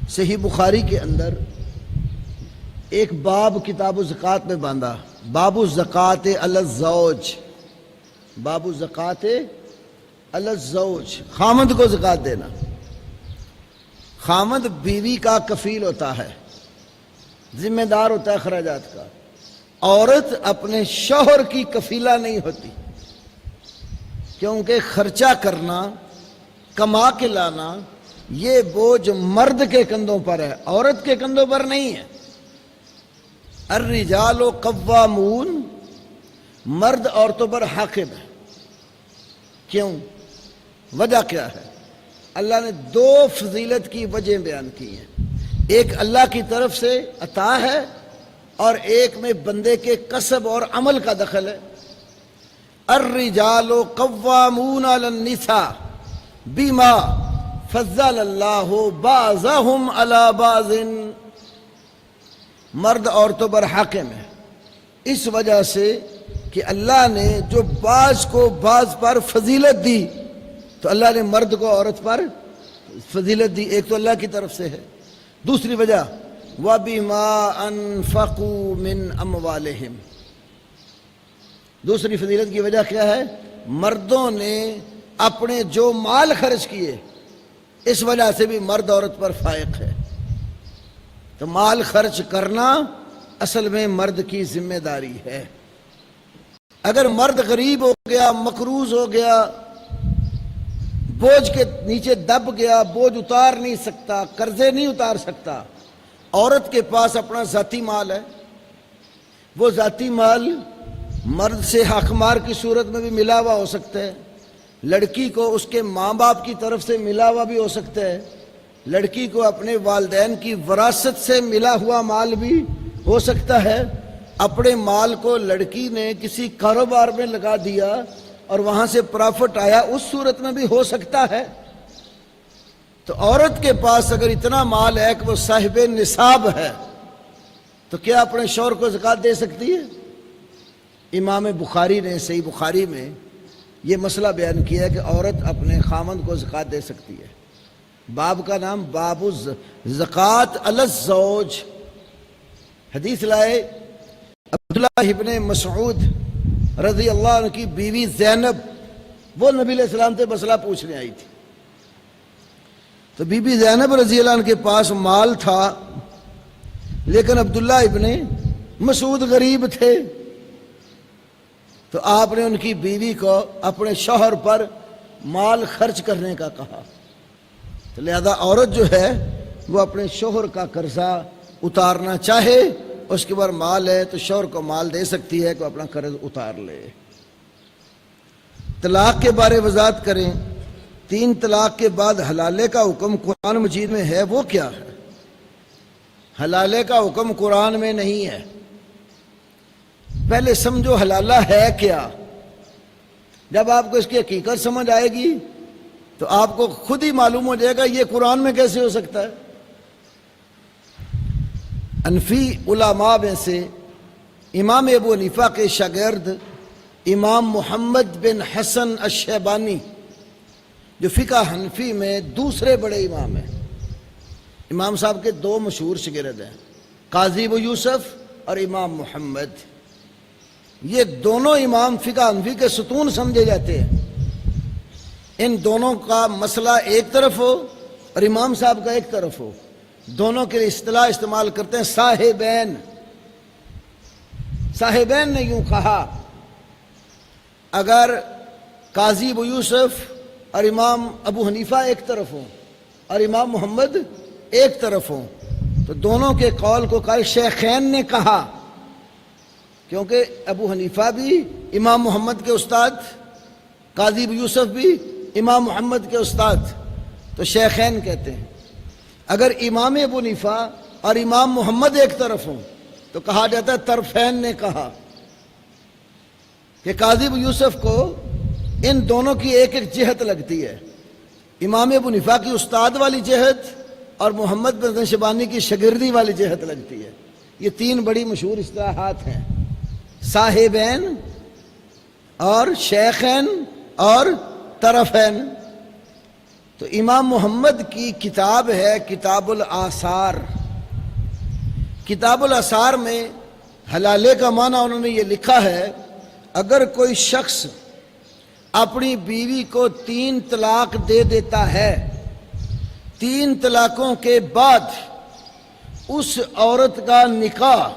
صحیح بخاری کے اندر ایک باب کتاب الزکوٰۃ میں باندھا، باب الزکوٰۃ علی الزوج، باب الزکوٰۃ علی الزوج، خامند کو زکوٰۃ دینا۔ خامند بیوی کا کفیل ہوتا ہے، ذمہ دار ہوتا ہے اخراجات کا، عورت اپنے شوہر کی کفیلہ نہیں ہوتی، کیونکہ خرچہ کرنا، کما کے لانا، یہ بوجھ مرد کے کندھوں پر ہے، عورت کے کندھوں پر نہیں ہے۔ الرجال قوامون، مرد عورتوں پر حاکم ہے۔ کیوں؟ وجہ کیا ہے؟ اللہ نے 2 فضیلت کی وجہ بیان کی ہیں۔ ایک اللہ کی طرف سے عطا ہے اور ایک میں بندے کے کسب اور عمل کا دخل ہے۔ الرجال قوامون علی النساء بما فضل اللہ بعضهم علی بعض، مرد عورتوں پر حاکم ہے اس وجہ سے کہ اللہ نے جو بعض کو بعض پر فضیلت دی، تو اللہ نے مرد کو عورت پر فضیلت دی، ایک تو اللہ کی طرف سے ہے، دوسری وجہ وَبِمَا أَنفَقُوا مِنْ أَمْوَالِهِمْ، دوسری فضیلت کی وجہ کیا ہے؟ مردوں نے اپنے جو مال خرچ کیے، اس وجہ سے بھی مرد عورت پر فائق ہے۔ تو مال خرچ کرنا اصل میں مرد کی ذمہ داری ہے۔ اگر مرد غریب ہو گیا، مقروض ہو گیا، بوجھ کے نیچے دب گیا، بوجھ اتار نہیں سکتا، قرضے نہیں اتار سکتا، عورت کے پاس اپنا ذاتی مال ہے، وہ ذاتی مال مرد سے حق مار کی صورت میں بھی ملا ہوا ہو سکتا ہے، لڑکی کو اس کے ماں باپ کی طرف سے ملا ہوا بھی ہو سکتا ہے، لڑکی کو اپنے والدین کی وراثت سے ملا ہوا مال بھی ہو سکتا ہے، اپنے مال کو لڑکی نے کسی کاروبار میں لگا دیا اور وہاں سے پرافٹ آیا، اس صورت میں بھی ہو سکتا ہے۔ تو عورت کے پاس اگر اتنا مال ہے کہ وہ صاحب نصاب ہے، تو کیا اپنے شوہر کو زکوٰۃ دے سکتی ہے؟ امام بخاری نے صحیح بخاری میں یہ مسئلہ بیان کیا ہے کہ عورت اپنے خامند کو زکوٰۃ دے سکتی ہے۔ باب کا نام باب الزکوٰۃ علی الزوج۔ حدیث لائے عبداللہ ابن مسعود رضی اللہ عنہ کی بیوی زینب، وہ نبی علیہ السلام سے مسئلہ پوچھنے آئی تھی، تو بی بی زینب رضی اللہ عنہ کے پاس مال تھا، لیکن عبداللہ ابن مسعود غریب تھے، تو آپ نے ان کی بیوی کو اپنے شوہر پر مال خرچ کرنے کا کہا، تو لہذا عورت جو ہے وہ اپنے شوہر کا قرضہ اتارنا چاہے، اس کے بعد مال ہے تو شوہر کو مال دے سکتی ہے کہ اپنا قرض اتار لے۔ طلاق کے بارے وضاحت کریں، 3 طلاق کے بعد حلالے کا حکم قرآن مجید میں ہے، وہ کیا ہے؟ حلالے کا حکم قرآن میں نہیں ہے۔ پہلے سمجھو حلالہ ہے کیا، جب آپ کو اس کی حقیقت سمجھ آئے گی تو آپ کو خود ہی معلوم ہو جائے گا یہ قرآن میں کیسے ہو سکتا ہے۔ حنفی علماء میں سے امام ابو حنیفہ کے شاگرد امام محمد بن حسن الشیبانی، جو فقہ حنفی میں دوسرے بڑے امام ہیں، امام صاحب کے 2 مشہور شاگرد ہیں، قاضی ابو یوسف اور امام محمد، یہ دونوں امام فقہ حنفی کے ستون سمجھے جاتے ہیں۔ ان دونوں کا مسئلہ ایک طرف ہو اور امام صاحب کا ایک طرف ہو، دونوں کے لیے اصطلاح استعمال کرتے ہیں صاحبین۔ صاحبین نے یوں کہا، اگر قاضی ابو یوسف اور امام ابو حنیفہ ایک طرف ہوں اور امام محمد ایک طرف ہوں، تو دونوں کے قول کو قال شیخین نے کہا، کیونکہ ابو حنیفہ بھی امام محمد کے استاد، قاضی ابو یوسف بھی امام محمد کے استاد، تو شیخین کہتے ہیں۔ اگر امام ابو حنیفہ اور امام محمد ایک طرف ہوں تو کہا جاتا ہے طرفین نے کہا، کہ قاضی ابو یوسف کو ان دونوں کی ایک ایک جہت لگتی ہے، امام ابو حنیفہ کی استاد والی جہت اور محمد بن حسن شیبانی کی شاگردی والی جہت لگتی ہے۔ یہ 3 بڑی مشہور اصطلاحات ہیں، صاحبین اور شیخین اور طرفین۔ تو امام محمد کی کتاب ہے کتاب الآثار۔ کتاب الآثار میں حلالے کا معنی انہوں نے یہ لکھا ہے، اگر کوئی شخص اپنی بیوی کو 3 طلاق دے دیتا ہے، 3 طلاقوں کے بعد اس عورت کا نکاح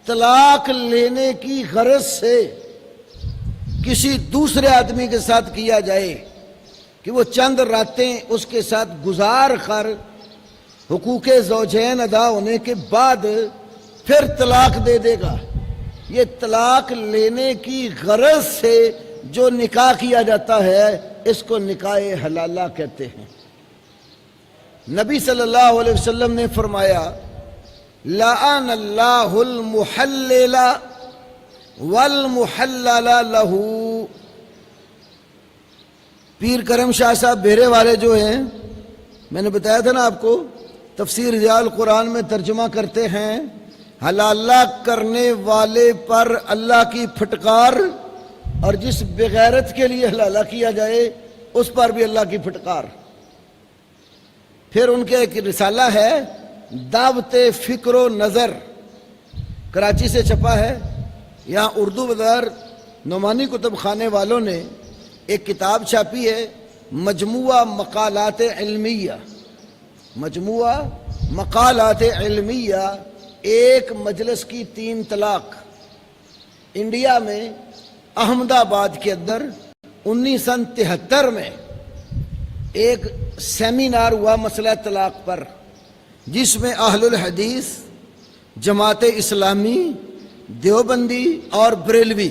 طلاق لینے کی غرض سے کسی دوسرے آدمی کے ساتھ کیا جائے کہ وہ چند راتیں اس کے ساتھ گزار کر حقوق زوجین ادا ہونے کے بعد پھر طلاق دے دے گا، یہ طلاق لینے کی غرض سے جو نکاح کیا جاتا ہے اس کو نکاح حلالہ کہتے ہیں۔ نبی صلی اللہ علیہ وسلم نے فرمایا لعن اللہ المحلل والمحلل لہ. پیر کرم شاہ صاحب بیرے والے جو ہیں، میں نے بتایا تھا نا آپ کو، تفسیر ضیاء القرآن میں ترجمہ کرتے ہیں حلالہ کرنے والے پر اللہ کی پھٹکار، اور جس بغیرت کے لیے حلالہ کیا جائے اس پر بھی اللہ کی پھٹکار. پھر ان کے ایک رسالہ ہے دعوت فکر و نظر، کراچی سے چھپا ہے. یہاں اردو بازار نعمانی کتب خانے والوں نے ایک کتاب چھاپی ہے مجموعہ مقالات علمیہ. مجموعہ مقالات علمیہ، ایک مجلس کی 3 طلاق. انڈیا میں احمد آباد کے اندر 1973 میں ایک سیمینار ہوا مسئلہ طلاق پر، جس میں اہل الحدیث، جماعت اسلامی، دیوبندی اور بریلوی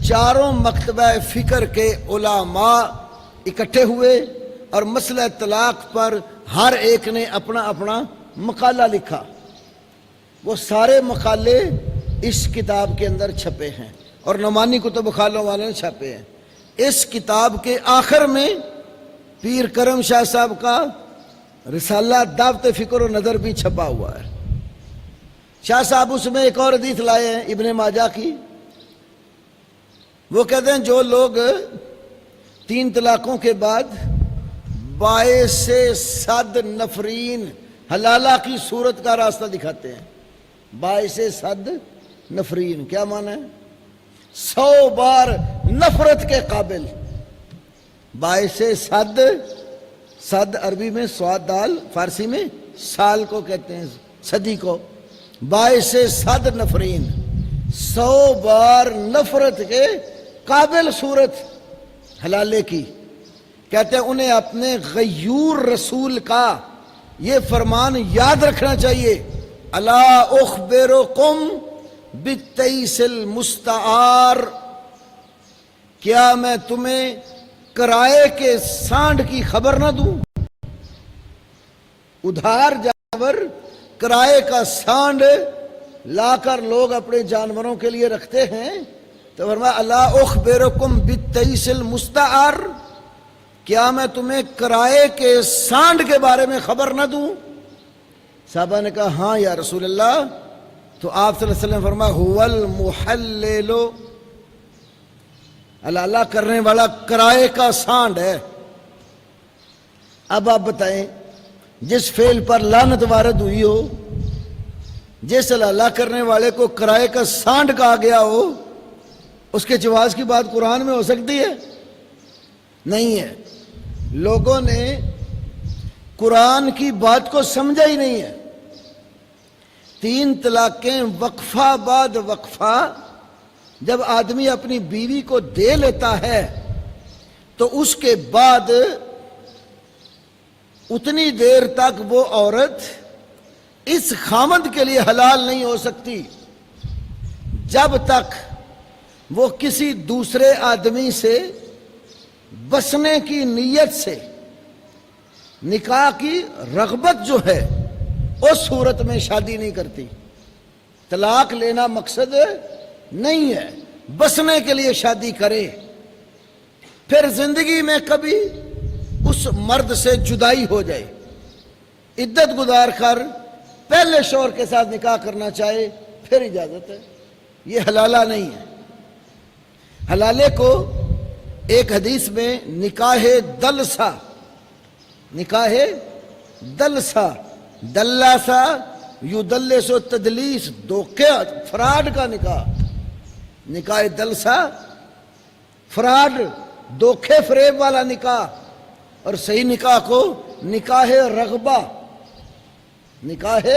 چاروں مکتبہ فکر کے علماء اکٹھے ہوئے اور مسئلہ طلاق پر ہر ایک نے اپنا اپنا مقالہ لکھا. وہ سارے مقالے اس کتاب کے اندر چھپے ہیں اور نعمانی کتب خانوں والوں نے چھاپے ہیں. اس کتاب کے آخر میں پیر کرم شاہ صاحب کا رسالہ دعوت فکر و نظر بھی چھپا ہوا ہے. شاہ صاحب اس میں ایک اور حدیث لائے ہیں ابن ماجہ کی. وہ کہتے ہیں جو لوگ 3 طلاقوں کے بعد باعث صد نفرین حلالہ کی صورت کا راستہ دکھاتے ہیں. باعث صد نفرین کیا معنی ہے؟ 100 بار نفرت کے قابل. باعث صد عربی میں سواد دال، فارسی میں سال کو کہتے ہیں، صدی کو. باعث صد نفرین، 100 بار نفرت کے قابل صورت حلالے کی. کہتے ہیں انہیں اپنے غیور رسول کا یہ فرمان یاد رکھنا چاہیے، الا اخبرکم بالتیس المستعار، کیا میں تمہیں کرائے کے سانڈ کی خبر نہ دوں؟ ادھار جانور کرائے کا سانڈ لا کر لوگ اپنے جانوروں کے لیے رکھتے ہیں، تو فرمایا الا اخبرکم بالتیس المستعار، کیا میں تمہیں کرائے کے سانڈ کے بارے میں خبر نہ دوں؟ صحابہ نے کہا ہاں یا رسول اللہ. تو آپ صلی اللہ علیہ وسلم فرمایا هو المحلل، حلالہ کرنے والا کرائے کا سانڈ ہے. اب آپ بتائیں جس فعل پر لعنت وارد ہوئی ہو، جس حلالہ کرنے والے کو کرائے کا سانڈ کہا گیا ہو، اس کے جواز کی بات قرآن میں ہو سکتی ہے؟ نہیں ہے. لوگوں نے قرآن کی بات کو سمجھا ہی نہیں ہے. 3 طلاقیں وقفہ بعد وقفہ جب آدمی اپنی بیوی کو دے لیتا ہے تو اس کے بعد اتنی دیر تک وہ عورت اس خامند کے لیے حلال نہیں ہو سکتی جب تک وہ کسی دوسرے آدمی سے بسنے کی نیت سے نکاح کی رغبت جو ہے اس صورت میں شادی نہیں کرتی. طلاق لینا مقصد نہیں ہے، بسنے کے لیے شادی کرے. پھر زندگی میں کبھی اس مرد سے جدائی ہو جائے، عدت گزار کر پہلے شوہر کے ساتھ نکاح کرنا چاہے پھر اجازت ہے. یہ حلالہ نہیں ہے. حلالے کو ایک حدیث میں نکاح دلسا، نکاح دلسا، دلاسا یدلس و تدلیس، دھوکے فراڈ کا نکاح. نکاح دلسا فراڈ، دھوکے فریب والا نکاح. اور صحیح نکاح کو نکاح رغبہ، نکاح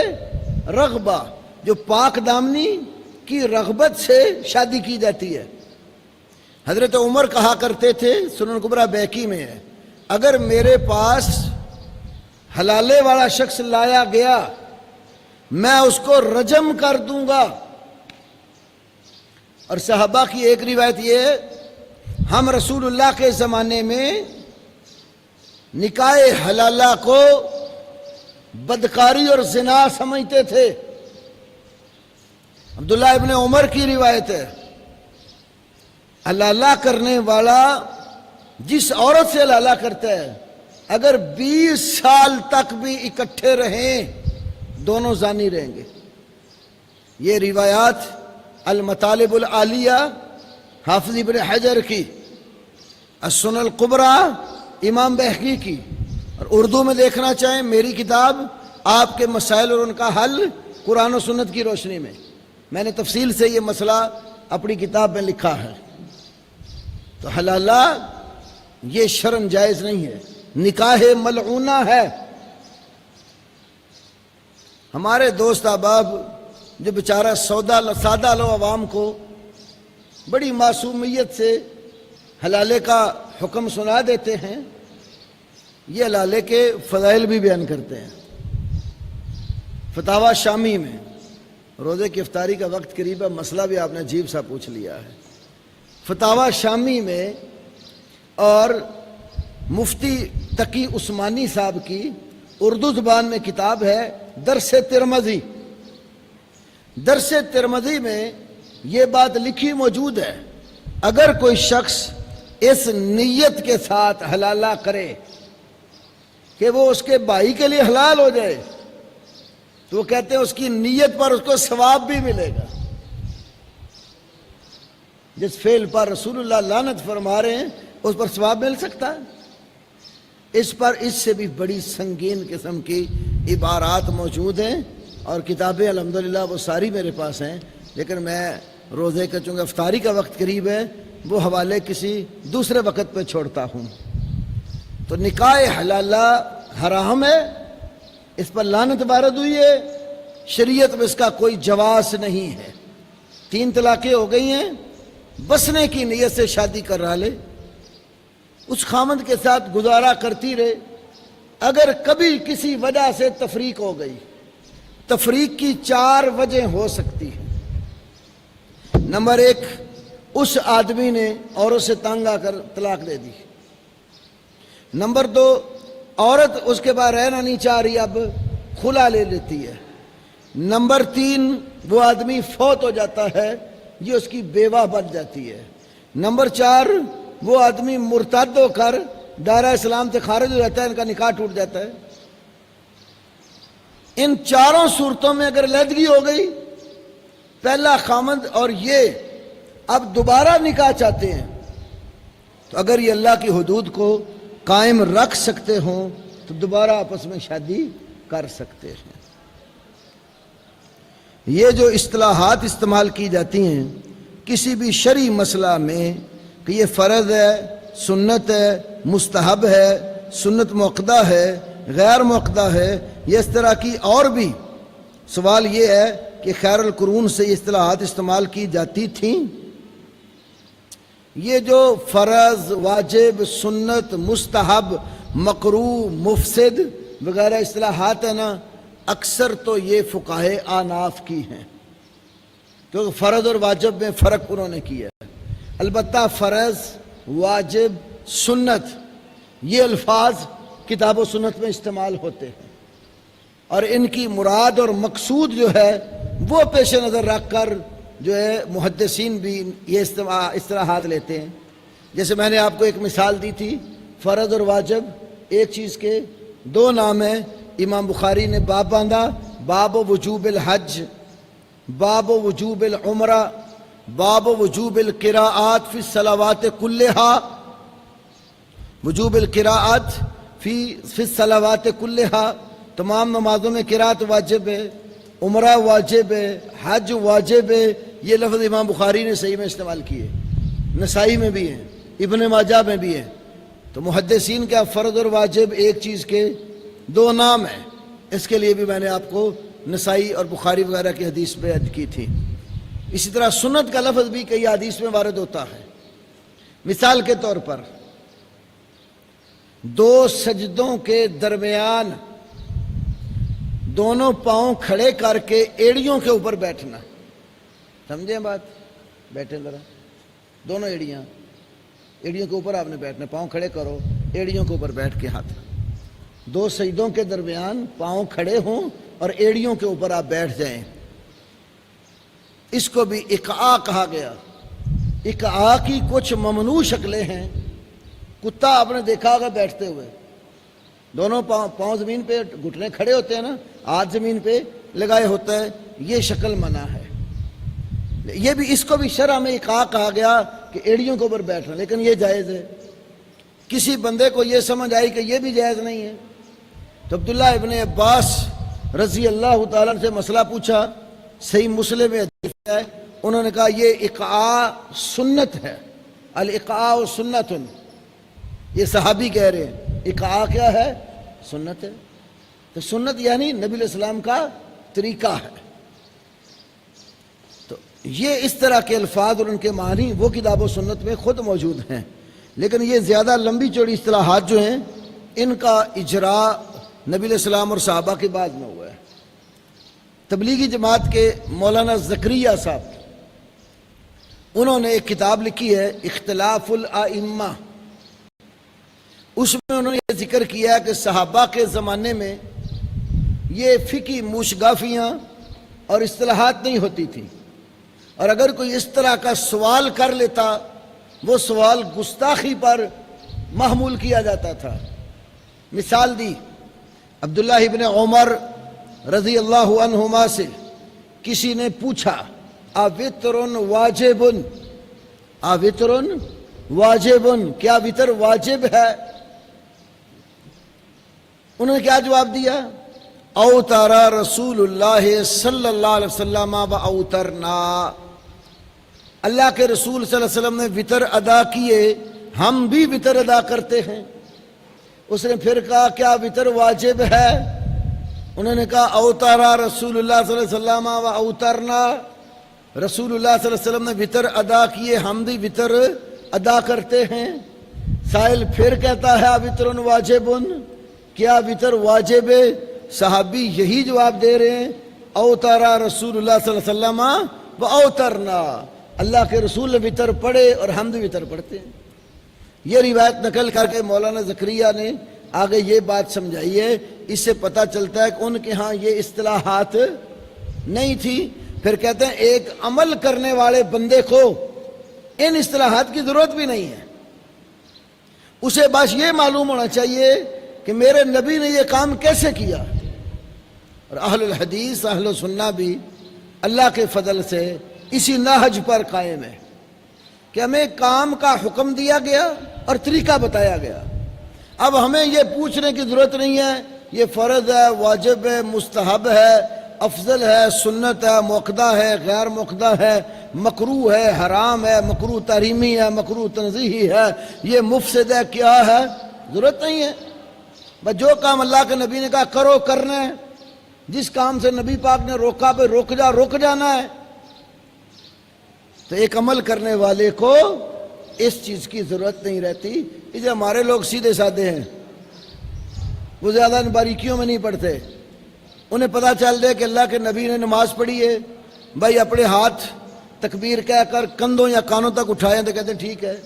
رغبہ جو پاک دامنی کی رغبت سے شادی کی جاتی ہے. حضرت عمر کہا کرتے تھے، سنن کبریٰ بیہقی میں ہے، اگر میرے پاس حلالے والا شخص لایا گیا میں اس کو رجم کر دوں گا. اور صحابہ کی ایک روایت یہ ہے، ہم رسول اللہ کے زمانے میں نکاح حلالہ کو بدکاری اور زنا سمجھتے تھے۔ عبداللہ ابن عمر کی روایت ہے، حلالہ کرنے والا جس عورت سے حلالہ کرتا ہے اگر 20 سال تک بھی اکٹھے رہیں دونوں زانی رہیں گے۔ یہ روایات المطالب العالیہ حافظ ابن حجر کی، السنن الکبریٰ امام بہقی کی، اور اردو میں دیکھنا چاہیں میری کتاب آپ کے مسائل اور ان کا حل قرآن و سنت کی روشنی میں نے تفصیل سے یہ مسئلہ اپنی کتاب میں لکھا ہے۔ تو حلالہ یہ شرعاً جائز نہیں ہے، نکاح ملعونہ ہے۔ ہمارے دوست احباب جو بیچارہ سادہ لو عوام کو بڑی معصومیت سے حلالے کا حکم سنا دیتے ہیں، یہ حلالے کے فضائل بھی بیان کرتے ہیں۔ فتاوی شامی میں، روزے کی افطاری کا وقت قریب ہے، مسئلہ بھی آپ نے عجیب سا پوچھ لیا ہے۔ فتاوی شامی میں اور مفتی تقی عثمانی صاحب کی اردو زبان میں کتاب ہے درس ترمذی۔ درس ترمذی میں یہ بات لکھی موجود ہے، اگر کوئی شخص اس نیت کے ساتھ حلالہ کرے کہ وہ اس کے بھائی کے لیے حلال ہو جائے تو وہ کہتے ہیں اس کی نیت پر اس کو ثواب بھی ملے گا۔ جس فعل پر رسول اللہ لعنت فرما رہے ہیں اس پر ثواب مل سکتا ہے؟ اس پر اس سے بھی بڑی سنگین قسم کی عبارات موجود ہیں، اور کتابیں الحمدللہ وہ ساری میرے پاس ہیں، لیکن میں روزے کا چونکہ افطاری کا وقت قریب ہے وہ حوالے کسی دوسرے وقت پہ چھوڑتا ہوں۔ تو نکاح حلالہ حرام ہے، اس پر لعنت وارد ہوئی ہے، شریعت میں اس کا کوئی جواز نہیں ہے۔ 3 طلاقیں ہو گئی ہیں، بسنے کی نیت سے شادی کر رہا لے، اس خامند کے ساتھ گزارا کرتی رہے۔ اگر کبھی کسی وجہ سے تفریق ہو گئی، تفریق کی 4 وجہ ہو سکتی ہیں۔ نمبر 1، اس آدمی نے عورت سے تنگ آ کر طلاق دے دی۔ نمبر 2، عورت اس کے بعد رہنا نہیں چاہ رہی، اب خلا لے لیتی ہے۔ نمبر 3، وہ آدمی فوت ہو جاتا ہے، یہ اس کی بیوہ بن جاتی ہے۔ نمبر 4، وہ آدمی مرتد ہو کر دائرہ اسلام سے خارج ہو جاتا ہے، ان کا نکاح ٹوٹ جاتا ہے۔ ان 4 صورتوں میں اگر علیحدگی ہو گئی، پہلا خامند اور یہ اب دوبارہ نکاح چاہتے ہیں، تو اگر یہ اللہ کی حدود کو قائم رکھ سکتے ہوں تو دوبارہ آپس میں شادی کر سکتے ہیں۔ یہ جو اصطلاحات استعمال کی جاتی ہیں کسی بھی شرعی مسئلہ میں کہ یہ فرض ہے، سنت ہے، مستحب ہے، سنت موقدہ ہے، غیر موقدہ ہے، یہ اس طرح کی اور بھی سوال یہ ہے کہ خیر القرون سے یہ اصطلاحات استعمال کی جاتی تھیں۔ یہ جو فرض، واجب، سنت، مستحب، مکروہ، مفسد وغیرہ اصطلاحات ہیں نا، اکثر تو یہ فقہائے احناف کی ہیں، کیونکہ فرض اور واجب میں فرق انہوں نے کیا ہے۔ البتہ فرض، واجب، سنت یہ الفاظ کتاب و سنت میں استعمال ہوتے ہیں، اور ان کی مراد اور مقصود جو ہے وہ پیش نظر رکھ کر جو ہے محدثین بھی یہ اصطلاحات لیتے ہیں۔ جیسے میں نے آپ کو ایک مثال دی تھی، فرض اور واجب ایک چیز کے 2 نام ہیں۔ امام بخاری نے باب باندھا، باب وجوب الحج، باب وجوب العمرہ، باب وجوب القراءات فی الصلوات کلہا، وجوب القراءات فی الصلوات کلہا، تمام نمازوں میں قراءت واجب ہے، عمرہ واجب ہے، حج واجب ہے۔ یہ لفظ امام بخاری نے صحیح میں استعمال کیے، نسائی میں بھی ہیں، ابن ماجہ میں بھی ہیں۔ تو محدثین کا فرض اور واجب ایک چیز کے 2 نام ہیں، اس کے لیے بھی میں نے آپ کو نسائی اور بخاری وغیرہ کی حدیث بیان کی تھی۔ اسی طرح سنت کا لفظ بھی کئی حدیث میں وارد ہوتا ہے۔ مثال کے طور پر 2 سجدوں کے درمیان دونوں پاؤں کھڑے کر کے ایڑیوں کے اوپر بیٹھنا، سمجھیں بات؟ بیٹھے ذرا، دونوں ایڑیوں کے اوپر آپ نے بیٹھنا، پاؤں کھڑے کرو، ایڑیوں کے اوپر بیٹھ کے ہاتھ۔ دو سجدوں کے درمیان پاؤں کھڑے ہوں اور ایڑیوں کے اوپر آپ بیٹھ جائیں، اس کو بھی اقعاء کہا گیا۔ اقعاء کی کچھ ممنوع شکلیں ہیں۔ کتا آپ نے دیکھا ہوگا بیٹھتے ہوئے، دونوں پاؤں زمین پہ، گھٹنے کھڑے ہوتے ہیں نا، ہاتھ زمین پہ لگائے ہوتا ہے، یہ شکل منع ہے۔ یہ بھی، اس کو بھی شرع میں اقعاء کہا گیا کہ ایڑیوں کے اوپر بیٹھنا، لیکن یہ جائز ہے۔ کسی بندے کو یہ سمجھ آئی کہ یہ بھی جائز نہیں ہے تو عبداللہ ابن عباس رضی اللہ تعالیٰ سے مسئلہ پوچھا، صحیح مسلم میں حدیث ہے، انہوں نے کہا یہ اقعاء سنت ہے، الاقعاء سنت، یہ صحابی کہہ رہے ہیں اقعاء کیا ہے؟ سنت ہے۔ تو سنت یعنی نبی علیہ السلام کا طریقہ ہے۔ تو یہ اس طرح کے الفاظ اور ان کے معنی وہ کتاب و سنت میں خود موجود ہیں، لیکن یہ زیادہ لمبی چوڑی اصطلاحات جو ہیں ان کا اجراء نبی علیہ السلام اور صحابہ کے بعد میں ہوا ہے۔ تبلیغی جماعت کے مولانا زکریا صاحب، انہوں نے ایک کتاب لکھی ہے اختلاف الائمہ، اس میں انہوں نے یہ ذکر کیا کہ صحابہ کے زمانے میں یہ فقہی موشگافیاں اور اصطلاحات نہیں ہوتی تھی، اور اگر کوئی اس طرح کا سوال کر لیتا وہ سوال گستاخی پر محمول کیا جاتا تھا۔ مثال دی، عبداللہ ابن عمر رضی اللہ عنہما سے کسی نے پوچھا اوتر واجب، اوتر واجب، کیا وتر واجب ہے؟ انہوں نے کیا جواب دیا؟ اوتر رسول اللہ صلی اللہ علیہ وسلم و اوترنا، اللہ کے رسول صلی اللہ علیہ وسلم نے وتر ادا کیے، ہم بھی وتر ادا کرتے ہیں۔ اس نے پھر کہا کیا وتر واجب ہے؟ انہوں نے کہا اوتارا رسول اللہ صلی اللہ علیہ وسلم و اوترنا، رسول اللہ صلی اللہ علیہ وسلم نے وتر ادا کیے، ہم بھی وتر ادا کرتے ہیں۔ سائل پھر کہتا ہے وتر واجب، کیا وتر واجب ہے؟ صحابی یہی جواب دے رہے ہیں اوتارا رسول اللہ صلی اللہ علیہ وسلم و اوترنا، اللہ کے رسول نے وتر پڑھے اور ہم بھی وتر پڑھتے ہیں۔ یہ روایت نقل کر کے مولانا زکریا نے آگے یہ بات سمجھائی ہے، اس سے پتہ چلتا ہے کہ ان کے ہاں یہ اصطلاحات نہیں تھی۔ پھر کہتے ہیں ایک عمل کرنے والے بندے کو ان اصطلاحات کی ضرورت بھی نہیں ہے، اسے بس یہ معلوم ہونا چاہیے کہ میرے نبی نے یہ کام کیسے کیا۔ اور اہل الحدیث اہل السنہ بھی اللہ کے فضل سے اسی نہج پر قائم ہے کہ ہمیں کام کا حکم دیا گیا اور طریقہ بتایا گیا۔ اب ہمیں یہ پوچھنے کی ضرورت نہیں ہے یہ فرض ہے، واجب ہے، مستحب ہے، افضل ہے، سنت ہے، موقدہ ہے، غیر موقدہ ہے، مکروہ ہے، حرام ہے، مکروہ تحریمی ہے، مکروہ تنزیہی ہے، یہ مفسد ہے، کیا ہے، ضرورت نہیں ہے۔ بس جو کام اللہ کے نبی نے کہا کرو کرنا ہے، جس کام سے نبی پاک نے روکا پہ رک جانا ہے۔ تو ایک عمل کرنے والے کو اس چیز کی ضرورت نہیں رہتی۔ اس ہمارے لوگ سیدھے سادے ہیں، وہ زیادہ ان باریکیوں میں نہیں پڑھتے، انہیں پتہ چل دے کہ اللہ کے نبی نے نماز پڑھی ہے، بھائی اپنے ہاتھ تکبیر کہہ کر کندھوں یا کانوں تک اٹھائیں تو کہتے ہیں ٹھیک ہے۔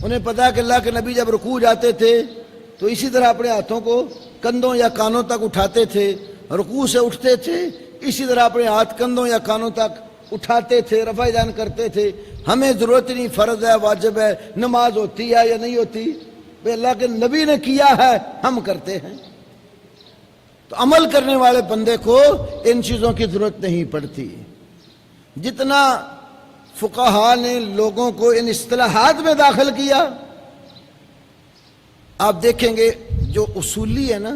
انہیں پتہ ہے کہ اللہ کے نبی جب رکوع جاتے تھے تو اسی طرح اپنے ہاتھوں کو کندھوں یا کانوں تک اٹھاتے تھے، رکوع سے اٹھتے تھے اسی طرح اپنے ہاتھ کندھوں یا کانوں تک اٹھاتے تھے، رفع دان کرتے تھے۔ ہمیں ضرورت نہیں فرض ہے واجب ہے، نماز ہوتی ہے یا نہیں ہوتی، بھئی اللہ کے نبی نے کیا ہے ہم کرتے ہیں۔ تو عمل کرنے والے بندے کو ان چیزوں کی ضرورت نہیں پڑتی۔ جتنا فقہاء نے لوگوں کو ان اصطلاحات میں داخل کیا، آپ دیکھیں گے جو اصولی ہے نا،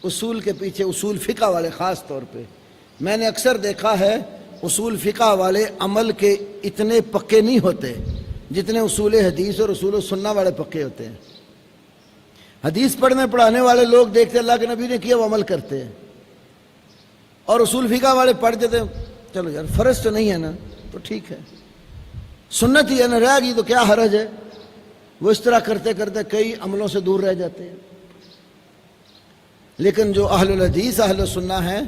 اصول کے پیچھے اصول فقہ والے خاص طور پہ میں نے اکثر دیکھا ہے اصول فقہ والے عمل کے اتنے پکے نہیں ہوتے جتنے اصول حدیث اور اصول سنہ والے پکے ہوتے ہیں۔ حدیث پڑھنے پڑھانے والے لوگ دیکھتے اللہ کے نبی نے کیا وہ عمل کرتے ہیں، اور اصول فقہ والے پڑھ دیتے ہیں چلو یار فرض تو نہیں ہے نا تو ٹھیک ہے، سنت ہی ہے نا رہ گئی تو کیا حرج ہے، وہ اس طرح کرتے کرتے کئی عملوں سے دور رہ جاتے ہیں۔ لیکن جو اہل الحدیث اہل السنہ ہیں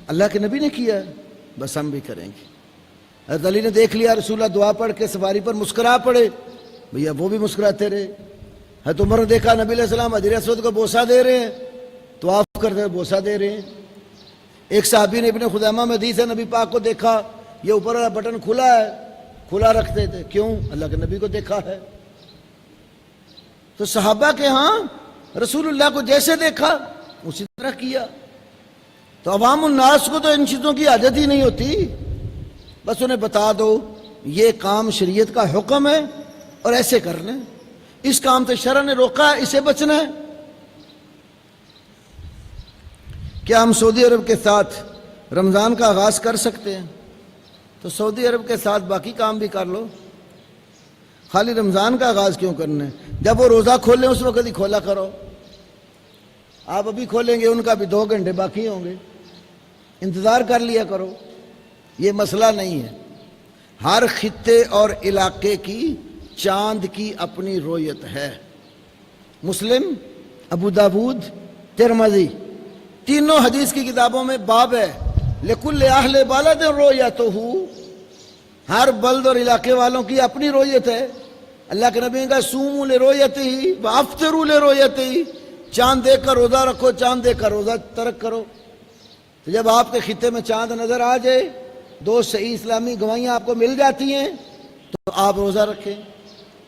اللہ کے نبی نے کیا ہے بس ہم بھی کریں گے۔ حضرت علی نے دیکھ لیا رسول اللہ دعا پڑھ کے سواری پر مسکرا پڑے، بھیا وہ بھی مسکراتے رہے۔ ہے تو عمر نے دیکھا نبی علیہ السلام حجر اسود کو بوسہ دے رہے ہیں، تو آپ کرتے ہوئے بوسہ دے رہے ہیں۔ ایک صحابی نے ابن خزیمہ میں حدیث ہے، نبی پاک کو دیکھا، یہ اوپر والا بٹن کھلا ہے، کھلا رکھتے تھے، کیوں؟ اللہ کے نبی کو دیکھا ہے۔ تو صحابہ کے ہاں رسول اللہ کو جیسے دیکھا اسی طرح کیا۔ تو عوام الناس کو تو ان چیزوں کی عادت ہی نہیں ہوتی، بس انہیں بتا دو یہ کام شریعت کا حکم ہے اور ایسے کر لیں، اس کام سے شرع نے روکا ہے، اسے بچنا ہے۔ کیا ہم سعودی عرب کے ساتھ رمضان کا آغاز کر سکتے ہیں؟ تو سعودی عرب کے ساتھ باقی کام بھی کر لو، خالی رمضان کا آغاز کیوں کرنا ہے؟ جب وہ روزہ کھولیں اس وقت ہی کھولا کرو۔ آپ ابھی کھولیں گے، ان کا بھی 2 گھنٹے باقی ہوں گے، انتظار کر لیا کرو، یہ مسئلہ نہیں ہے۔ ہر خطے اور علاقے کی چاند کی اپنی رویت ہے۔ مسلم، ابو داود، ترمذی، تینوں حدیث کی کتابوں میں باب ہے لکل اہل بلد رؤیتہ، ہر بلد اور علاقے والوں کی اپنی رویت ہے۔ اللہ کے نبی نے کہا صوموا لرؤیتہ وافطروا لرؤیتہ، چاند دیکھ کر روزہ رکھو، چاند دیکھ کر روزہ ترک کرو۔ تو جب آپ کے خطے میں چاند نظر آ جائے، 2 صحیح اسلامی گواہیاں آپ کو مل جاتی ہیں، تو آپ روزہ رکھیں۔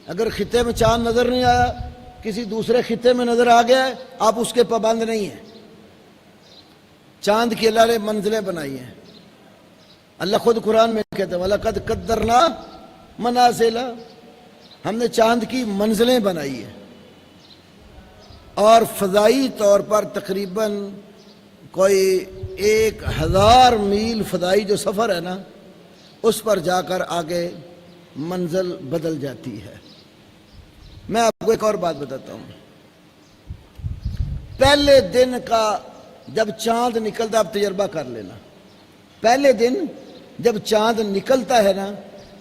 اگر خطے میں چاند نظر نہیں آیا، کسی دوسرے خطے میں نظر آ گیا ہے، آپ اس کے پابند نہیں ہیں۔ چاند کی اللہ نے منزلیں بنائی ہیں، اللہ خود قرآن میں کہتے ہیں وَلَقَدْ قَدَّرْنَا مَنَازِلَ، ہم نے چاند کی منزلیں بنائی ہیں، اور فضائی طور پر تقریباً کوئی 1000 میل فضائی جو سفر ہے نا، اس پر جا کر آگے منزل بدل جاتی ہے۔ میں آپ کو ایک اور بات بتاتا ہوں۔ پہلے دن کا جب چاند نکلتا، آپ تجربہ کر لینا، پہلے دن جب چاند نکلتا ہے نا،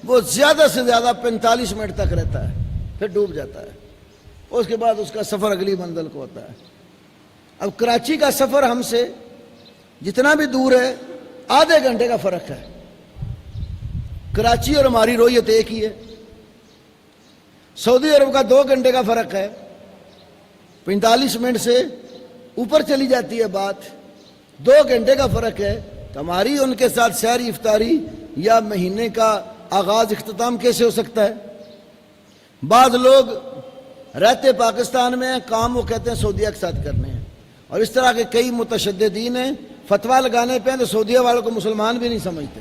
وہ زیادہ سے زیادہ 45 منٹ تک رہتا ہے، پھر ڈوب جاتا ہے۔ اس کے بعد اس کا سفر اگلی منزل کو ہوتا ہے۔ اب کراچی کا سفر ہم سے جتنا بھی دور ہے، آدھے گھنٹے کا فرق ہے۔ کراچی اور ہماری رویت ایک ہی ہے۔ سعودی عرب کا 2 گھنٹے کا فرق ہے، 45 منٹ سے اوپر چلی جاتی ہے بات، 2 گھنٹے کا فرق ہے۔ تو ہماری ان کے ساتھ سحری افطاری یا مہینے کا آغاز اختتام کیسے ہو سکتا ہے؟ بعض لوگ رہتے پاکستان میں ہیں، کام وہ کہتے ہیں سعودیہ کے ساتھ کرنے ہیں، اور اس طرح کے کئی متشددین ہیں، فتویٰ لگانے پہ ہیں تو سعودیہ والوں کو مسلمان بھی نہیں سمجھتے،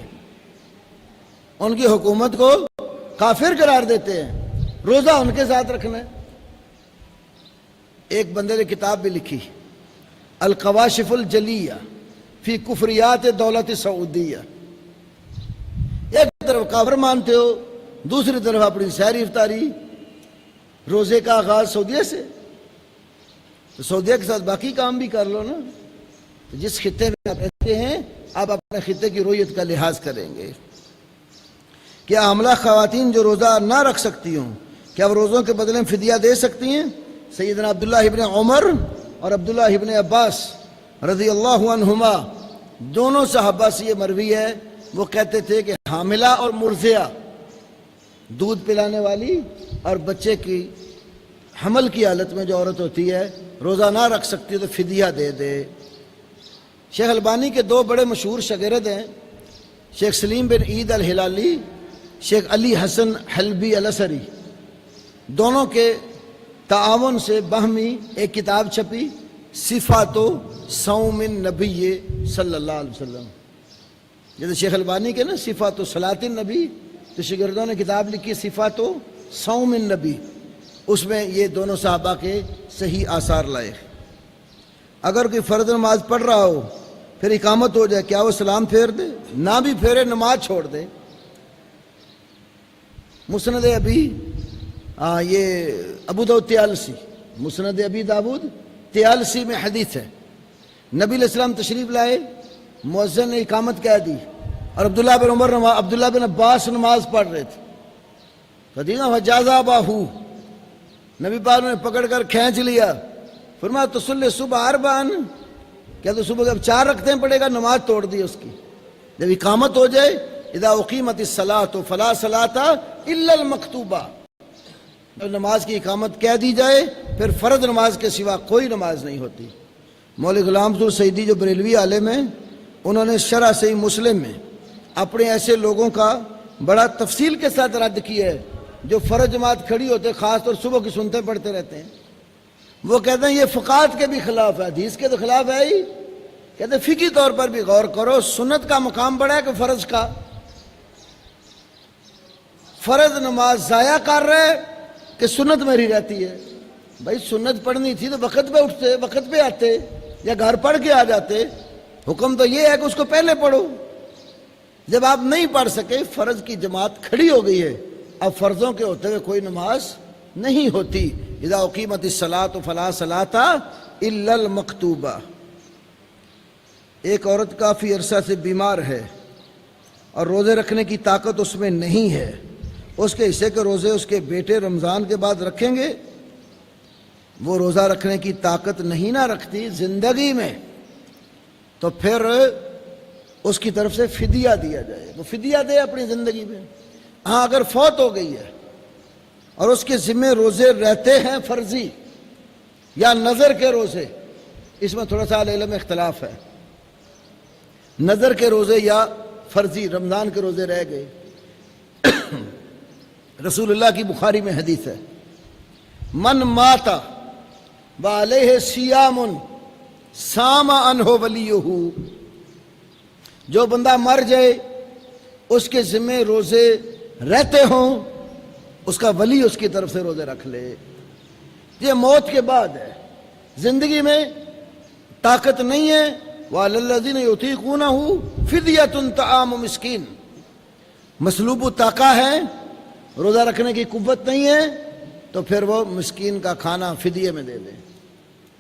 ان کی حکومت کو کافر قرار دیتے ہیں، روزہ ان کے ساتھ رکھنا ہے۔ ایک بندے نے کتاب بھی لکھی القواشف الجلیہ فی کفریات دولت سعودیہ، ایک طرف کافر مانتے ہو، دوسری طرف اپنی سحری افطاری روزے کا آغاز سعودیہ سے، تو سعودیہ کے ساتھ باقی کام بھی کر لو نا۔ تو جس خطے میں آپ رہتے ہیں، آپ اپنے خطے کی رویت کا لحاظ کریں گے۔ کیا حاملہ خواتین جو روزہ نہ رکھ سکتی ہوں، کیا وہ روزوں کے بدلے میں فدیہ دے سکتی ہیں؟ سیدنا عبداللہ ابن عمر اور عبداللہ ابن عباس رضی اللہ عنہما، دونوں صحابہ سے یہ مروی ہے، وہ کہتے تھے کہ حاملہ اور مرضعہ، دودھ پلانے والی اور بچے کی حمل کی حالت میں جو عورت ہوتی ہے، روزہ نہ رکھ سکتی تو فدیہ دے دے۔ شیخ البانی کے 2 بڑے مشہور شاگرد ہیں، شیخ سلیم بن عید الہلالی، شیخ علی حسن حلبی الاسری، دونوں کے تعاون سے باہمی ایک کتاب چھپی صفات صوم النبی صلی اللہ علیہ وسلم۔ جیسے شیخ البانی کے نا صفات صلاۃ النبی، تو شاگردوں نے کتاب لکھی صفات صوم النبی، اس میں یہ دونوں صحابہ کے صحیح آثار لائے۔ اگر کوئی فرض نماز پڑھ رہا ہو، پھر اقامت ہو جائے، کیا وہ سلام پھیر دے؟ نہ بھی پھیرے، نماز چھوڑ دے۔ مسند ابی یہ ابو داؤد طیالسی، مسند ابی داؤد طیالسی میں حدیث ہے، نبی علیہ السلام تشریف لائے، مؤذن نے اقامت کہہ دی، اور عبداللہ بن عباس نماز پڑھ رہے تھے، فدینا فجازا باہو، نبی پاک نے پکڑ کر کھینچ لیا، فرمایا تصلی صبح 4، کیا تو صبح جب 4 رکعتیں پڑھے گا؟ نماز توڑ دی اس کی۔ جب اقامت ہو جائے، اذا اقیمت الصلاۃ فلا صلاۃ الا المکتوبہ، جب نماز کی اقامت کہہ دی جائے پھر فرض نماز کے سوا کوئی نماز نہیں ہوتی۔ مولوی غلام حسین سعیدی جو بریلوی عالم ہیں، انہوں نے شرح صحیح مسلم میں اپنے ایسے لوگوں کا بڑا تفصیل کے ساتھ رد کیا ہے جو فرض جماعت کھڑی ہوتے خاص طور صبح کی سنتیں پڑھتے رہتے ہیں۔ وہ کہتے ہیں یہ فقہات کے بھی خلاف ہے، حدیث کے تو خلاف ہے ہی، کہتے ہیں فقہی طور پر بھی غور کرو، سنت کا مقام بڑا ہے کہ فرض کا؟ فرض نماز ضائع کر رہے کہ سنت میری رہتی ہے؟ بھائی سنت پڑھنی تھی تو وقت پہ اٹھتے، وقت پہ آتے، یا گھر پڑھ کے آ جاتے۔ حکم تو یہ ہے کہ اس کو پہلے پڑھو۔ جب آپ نہیں پڑھ سکے، فرض کی جماعت کھڑی ہو گئی ہے، اب فرضوں کے ہوتے ہوئے کوئی نماز نہیں ہوتی۔ اذا اقیمت الصلاۃ فلا صلاۃ الا المکتوبہ۔ ایک عورت کافی عرصہ سے بیمار ہے اور روزے رکھنے کی طاقت اس میں نہیں ہے، اس کے حصے کے روزے اس کے بیٹے رمضان کے بعد رکھیں گے؟ وہ روزہ رکھنے کی طاقت نہیں نہ رکھتی زندگی میں، تو پھر اس کی طرف سے فدیہ دیا جائے، وہ فدیہ دے اپنی زندگی میں۔ ہاں اگر فوت ہو گئی ہے اور اس کے ذمہ روزے رہتے ہیں فرضی یا نظر کے روزے، اس میں تھوڑا سا علم میں اختلاف ہے، نظر کے روزے یا فرضی رمضان کے روزے رہ گئے۔ رسول اللہ کی بخاری میں حدیث ہے، من مات وعلیہ صیام صام عنہ ولیہ، جو بندہ مر جائے اس کے ذمہ روزے رہتے ہوں، اس کا ولی اس کی طرف سے روزے رکھ لے۔ یہ موت کے بعد ہے، زندگی میں طاقت نہیں ہے۔ وعلی الذین یطیقونہ فدیۃ طعام مسکین، مسلوب الطاقہ ہے، روزہ رکھنے کی قوت نہیں ہے، تو پھر وہ مسکین کا کھانا فدیے میں دے دیں۔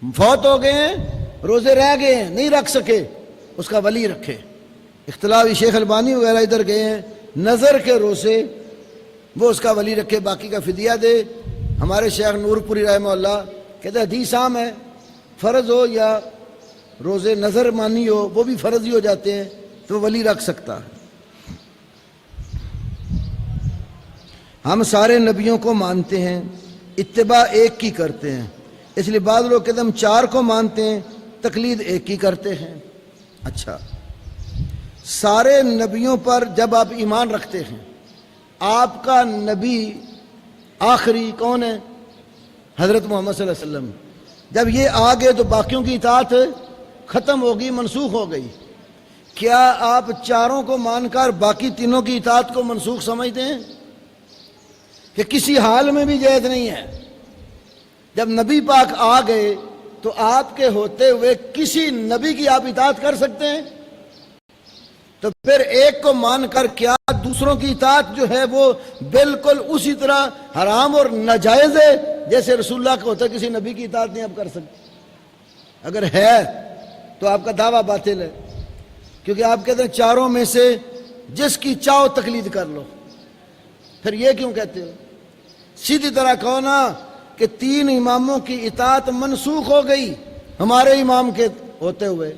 فوت ہو گئے ہیں، روزے رہ گئے ہیں، نہیں رکھ سکے، اس کا ولی رکھے۔ اختلافی شیخ البانی وغیرہ ادھر گئے ہیں، نظر کے روزے وہ اس کا ولی رکھے، باقی کا فدیہ دے۔ ہمارے شیخ نور پوری رحمہ اللہ کہتے ہیں حدیث عام ہے، فرض ہو یا روزے نظر مانی ہو وہ بھی فرض ہی ہو جاتے ہیں، تو ولی رکھ سکتا ہے۔ ہم سارے نبیوں کو مانتے ہیں، اتباع ایک کی کرتے ہیں، اس لیے بعض لوگ کہتے ہیں ہم 4 کو مانتے ہیں، تقلید ایک کی کرتے ہیں۔ اچھا، سارے نبیوں پر جب آپ ایمان رکھتے ہیں، آپ کا نبی آخری کون ہے؟ حضرت محمد صلی اللہ علیہ وسلم۔ جب یہ آ گئے تو باقیوں کی اطاعت ختم ہوگی، منسوخ ہو گئی۔ کیا آپ 4 کو مان کر باقی 3 کی اطاعت کو منسوخ سمجھتے ہیں کہ کسی حال میں بھی جائز نہیں ہے؟ جب نبی پاک آ گئے تو آپ کے ہوتے ہوئے کسی نبی کی آپ اطاعت کر سکتے ہیں؟ تو پھر ایک کو مان کر کیا دوسروں کی اطاعت جو ہے وہ بالکل اسی طرح حرام اور ناجائز ہے جیسے رسول اللہ کا ہوتا ہے؟ کسی نبی کی اطاعت نہیں آپ کر سکتے۔ اگر ہے تو آپ کا دعویٰ باطل ہے، کیونکہ آپ کہتے ہیں 4 میں سے جس کی چاہو تقلید کر لو۔ پھر یہ کیوں کہتے ہو؟ سیدھی طرح کہو نا کہ 3 اماموں کی اطاعت منسوخ ہو گئی ہمارے امام کے ہوتے ہوئے،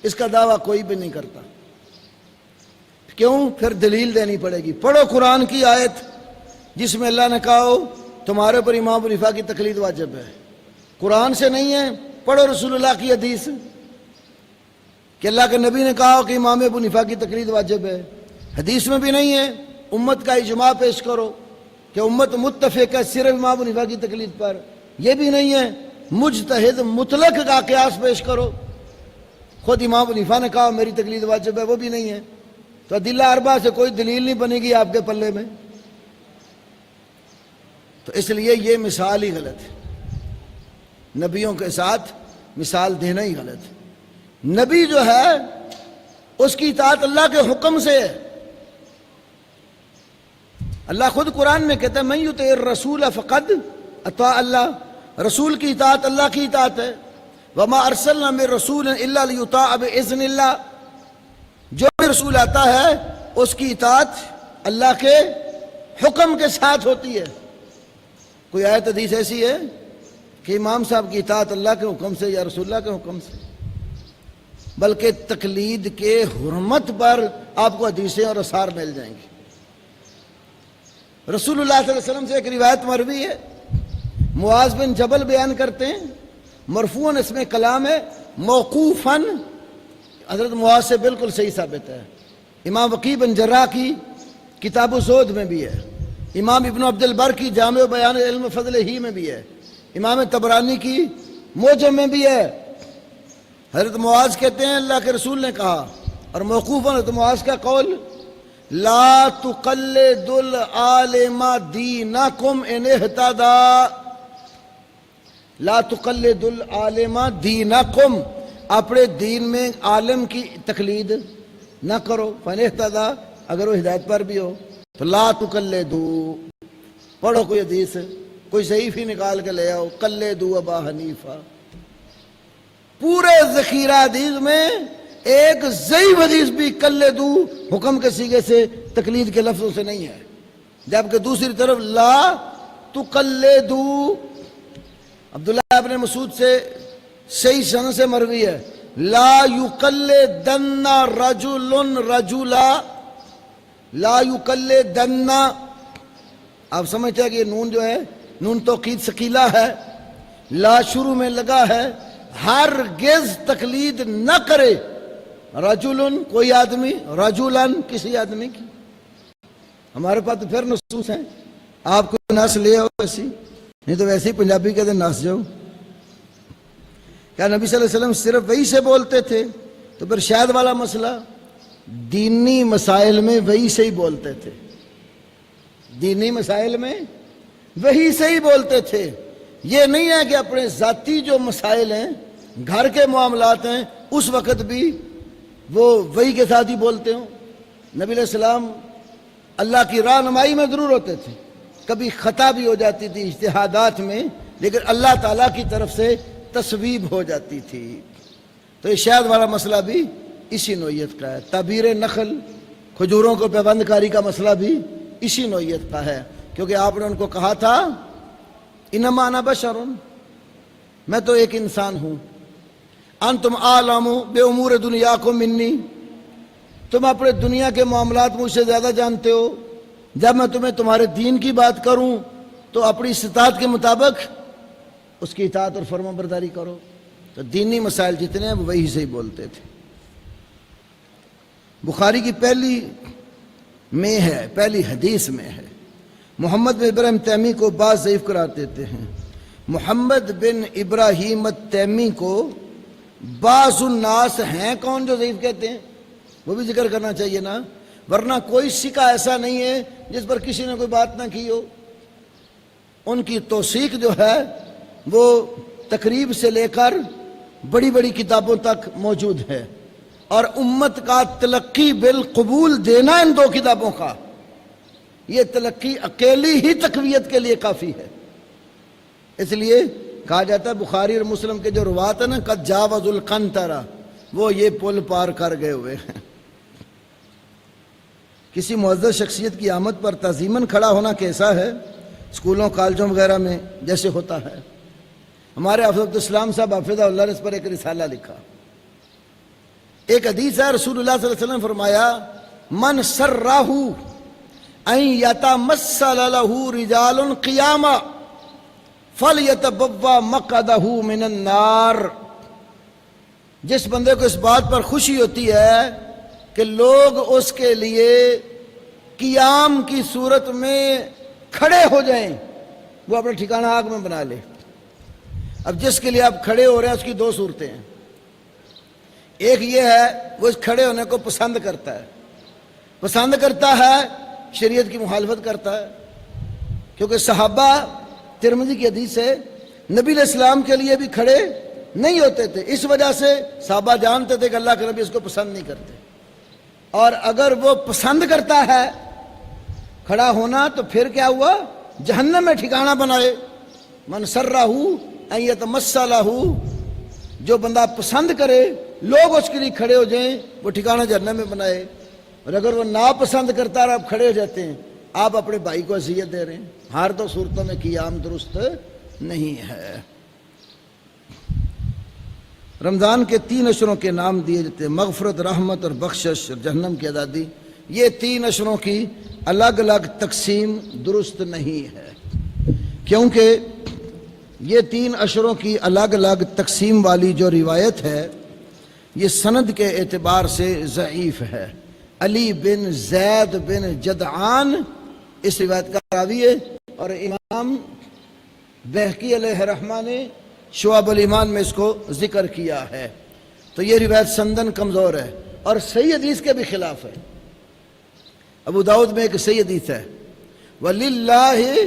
اس کا دعویٰ کوئی بھی نہیں کرتا۔ کیوں؟ پھر دلیل دینی پڑے گی۔ پڑھو قرآن کی آیت جس میں اللہ نے کہا ہو تمہارے اوپر امام ابو حنیفہ کی تقلید واجب ہے، قرآن سے نہیں ہے۔ پڑھو رسول اللہ کی حدیث کہ اللہ کے نبی نے کہا ہو کہ امام ابو حنیفہ کی تقلید واجب ہے، حدیث میں بھی نہیں ہے۔ امت کا اجماع پیش کرو کہ امت متفق ہے صرف امام ابو حنیفہ کی تقلید پر، یہ بھی نہیں ہے۔ مجتہد مطلق کا قیاس پیش کرو، خود امام ابو حنیفہ نے کہا میری تقلید واجب ہے، وہ بھی نہیں ہے۔ تو ادلہ 4 سے کوئی دلیل نہیں بنے گی آپ کے پلے میں، تو اس لیے یہ مثال ہی غلط ہے، نبیوں کے ساتھ مثال دینا ہی غلط ہے۔ نبی جو ہے اس کی اطاعت اللہ کے حکم سے ہے۔ اللہ خود قرآن میں کہتا ہے من یطع الرسول فقد اطاع اللہ، رسول کی اطاعت اللہ کی اطاعت ہے۔ وما ارسلنا من رسول الا لیطاع باذن اللہ، جو بھی رسول آتا ہے اس کی اطاعت اللہ کے حکم کے ساتھ ہوتی ہے۔ کوئی آیت حدیث ایسی ہے کہ امام صاحب کی اطاعت اللہ کے حکم سے یا رسول اللہ کے حکم سے؟ بلکہ تقلید کے حرمت پر آپ کو حدیثیں اور آثار مل جائیں گی۔ رسول اللہ صلی اللہ علیہ وسلم سے ایک روایت مروی ہے، معاذ بن جبل بیان کرتے ہیں مرفوعاً اس میں کلام ہے، موقوفاً حضرت معاذ سے بالکل صحیح ثابت ہے۔ امام وقیع بن جراح کی کتاب الزہد میں بھی ہے، امام ابن عبد البر کی جامع بیان علم فضل ہی میں بھی ہے، امام طبرانی کی موجم میں بھی ہے۔ حضرت معاذ کہتے ہیں اللہ کے رسول نے کہا، اور موقوفاً حضرت معاذ کا قول، لا تقلد العالم دینکم ان اہتدی، لا تقلد العالم دینکم، اپنے دین میں عالم کی تقلید نہ کرو، فن اہتدی، اگر وہ ہدایت پر بھی ہو تو لا تقلدو، پڑھو کوئی حدیث، کوئی ضعیف ہی نکال کے لے آؤ، قلدو ابا حنیفہ، پورے ذخیرہ حدیث میں ایک ضعیف حدیث بھی قلدو حکم کے صیغے سے تقلید کے لفظوں سے نہیں ہے، جبکہ دوسری طرف لا تقلدو عبداللہ ابن مسعود سے صحیح سند سے مروی ہے، لا یقلدن رجل رجلا، لا یقلدن، آپ سمجھتے ہیں کہ یہ نون جو ہے نون توقید ثقیلہ ہے، لا شروع میں لگا ہے، ہرگز تقلید نہ کرے، رجل کوئی آدمی، رجلن کسی آدمی کی۔ ہمارے پاس تو پھر نصوص ہیں، آپ کو نص لے آؤ ایسی، نہیں تو ویسے ہی پنجابی کہتے ہیں ناس جاؤ۔ کیا نبی صلی اللہ علیہ وسلم صرف وہی سے بولتے تھے؟ تو پھر شاید والا مسئلہ، دینی مسائل میں وہی سے ہی بولتے تھے، دینی مسائل میں وہی سے ہی بولتے تھے۔ یہ نہیں ہے کہ اپنے ذاتی جو مسائل ہیں، گھر کے معاملات ہیں، اس وقت بھی وہ وہی کے ساتھ ہی بولتے ہوں۔ نبی علیہ السلام اللہ کی رہنمائی میں ضرور ہوتے تھے، کبھی خطا بھی ہو جاتی تھی اجتہادات میں، لیکن اللہ تعالیٰ کی طرف سے تصویب ہو جاتی تھی۔ تو یہ شاید والا مسئلہ بھی اسی نوعیت کا ہے۔ تعبیر نخل، کھجوروں کو پیوند کاری کا مسئلہ بھی اسی نوعیت کا ہے، کیونکہ آپ نے ان کو کہا تھا انما انا بشر، میں تو ایک انسان ہوں، انتم اعلم بامور دنیاکم منی، تم اپنے دنیا کے معاملات مجھ سے زیادہ جانتے ہو، جب میں تمہیں تمہارے دین کی بات کروں تو اپنی استطاعت کے مطابق اس کی اطاعت اور فرما برداری کرو۔ تو دینی مسائل جتنے ہیں وہ وہی سے ہی بولتے تھے۔ بخاری کی پہلی حدیث میں ہے، محمد بن ابراہیم تیمی کو بعض ضعیف قرار دیتے ہیں، محمد بن ابراہیم التیمی کو بعض الناس ہیں کون جو ضعیف کہتے ہیں، وہ بھی ذکر کرنا چاہیے نا، ورنہ کوئی سکہ ایسا نہیں ہے جس پر کسی نے کوئی بات نہ کی ہو۔ ان کی توثیق جو ہے وہ تقریب سے لے کر بڑی بڑی کتابوں تک موجود ہے، اور امت کا تلقی بالقبول دینا ان دو کتابوں کا، یہ تلقی اکیلی ہی تقویت کے لیے کافی ہے۔ اس لیے کہا جاتا ہے بخاری اور مسلم کے جو روات ہیں نا، قد جاوز القنطرہ، وہ یہ پل پار کر گئے ہوئے ہیں۔ کسی معزز شخصیت کی آمد پر تعظیماً کھڑا ہونا کیسا ہے؟ اسکولوں کالجوں وغیرہ میں جیسے ہوتا ہے۔ ہمارے حافظ عبدالسلام صاحب حافظہ اللہ نے اس پر ایک رسالہ لکھا۔ ایک حدیث ہے، رسول اللہ صلی اللہ علیہ وسلم نے فرمایا، من سرہ ان یتمثل لہ رجال قیاما فلیتبوأ مقعدہ من النار، جس بندے کو اس بات پر خوشی ہوتی ہے کہ لوگ اس کے لیے قیام کی صورت میں کھڑے ہو جائیں، وہ اپنا ٹھکانہ آگ میں بنا لے۔ اب جس کے لیے آپ کھڑے ہو رہے ہیں اس کی دو صورتیں ہیں، ایک یہ ہے وہ اس کھڑے ہونے کو پسند کرتا ہے، شریعت کی مخالفت کرتا ہے، کیونکہ صحابہ، ترمذی کی حدیث ہے، نبی علیہ السلام کے لیے بھی کھڑے نہیں ہوتے تھے، اس وجہ سے صحابہ جانتے تھے کہ اللہ کے نبی اس کو پسند نہیں کرتے، اور اگر وہ پسند کرتا ہے کھڑا ہونا تو پھر کیا ہوا؟ جہنم میں ٹھکانہ بنائے۔ من سرہ ان یتمثل لہ، جو بندہ پسند کرے لوگ اس کے لیے کھڑے ہو جائیں، وہ ٹھکانہ جہنم میں بنائے، اور اگر وہ ناپسند کرتا اور آپ کھڑے ہو جاتے ہیں، آپ اپنے بھائی کو اذیت دے رہے ہیں۔ ہر دو صورتوں میں قیام درست نہیں ہے۔ رمضان کے 3 اشروں کے نام دیے جاتے ہیں، مغفرت، رحمت اور بخشش، اور جہنم کی آزادی۔ یہ 3 اشروں کی الگ الگ تقسیم درست نہیں ہے، کیونکہ یہ 3 اشروں کی الگ الگ تقسیم والی جو روایت ہے یہ سند کے اعتبار سے ضعیف ہے۔ علی بن زید بن جدعان اس روایت کا راوی ہے، اور امام بہقی علیہ رحمہ نے شعب الایمان میں اس کو ذکر کیا ہے، تو یہ روایت سندن کمزور ہے اور صحیح حدیث کے بھی خلاف ہے۔ ابو داؤد میں ایک صحیح حدیث ہے، وَلِلَّهِ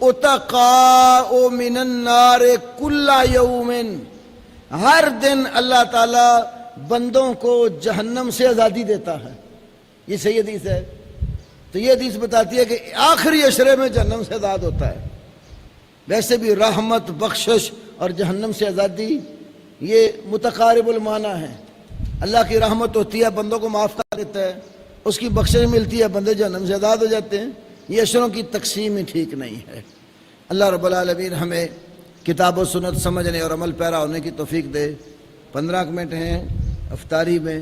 اُتَقَاءُ مِنَ النَّارِ كُلَّ يَوْمٍ، ہر دن اللہ تعالیٰ بندوں کو جہنم سے آزادی دیتا ہے، یہ صحیح حدیث ہے۔ تو یہ حدیث بتاتی ہے کہ آخری عشرے میں جہنم سے آزاد ہوتا ہے۔ ویسے بھی رحمت، بخشش اور جہنم سے آزادی یہ متقارب المعنی ہیں۔ اللہ کی رحمت ہوتی ہے، بندوں کو معاف کر دیتا ہے، اس کی بخشش ملتی ہے، بندے جہنم سے آزاد ہو جاتے ہیں۔ یہ اشروں کی تقسیم ہی ٹھیک نہیں ہے۔ اللہ رب العالمین ہمیں کتاب و سنت سمجھنے اور عمل پیرا ہونے کی توفیق دے۔ 15 منٹ ہیں افطاری میں۔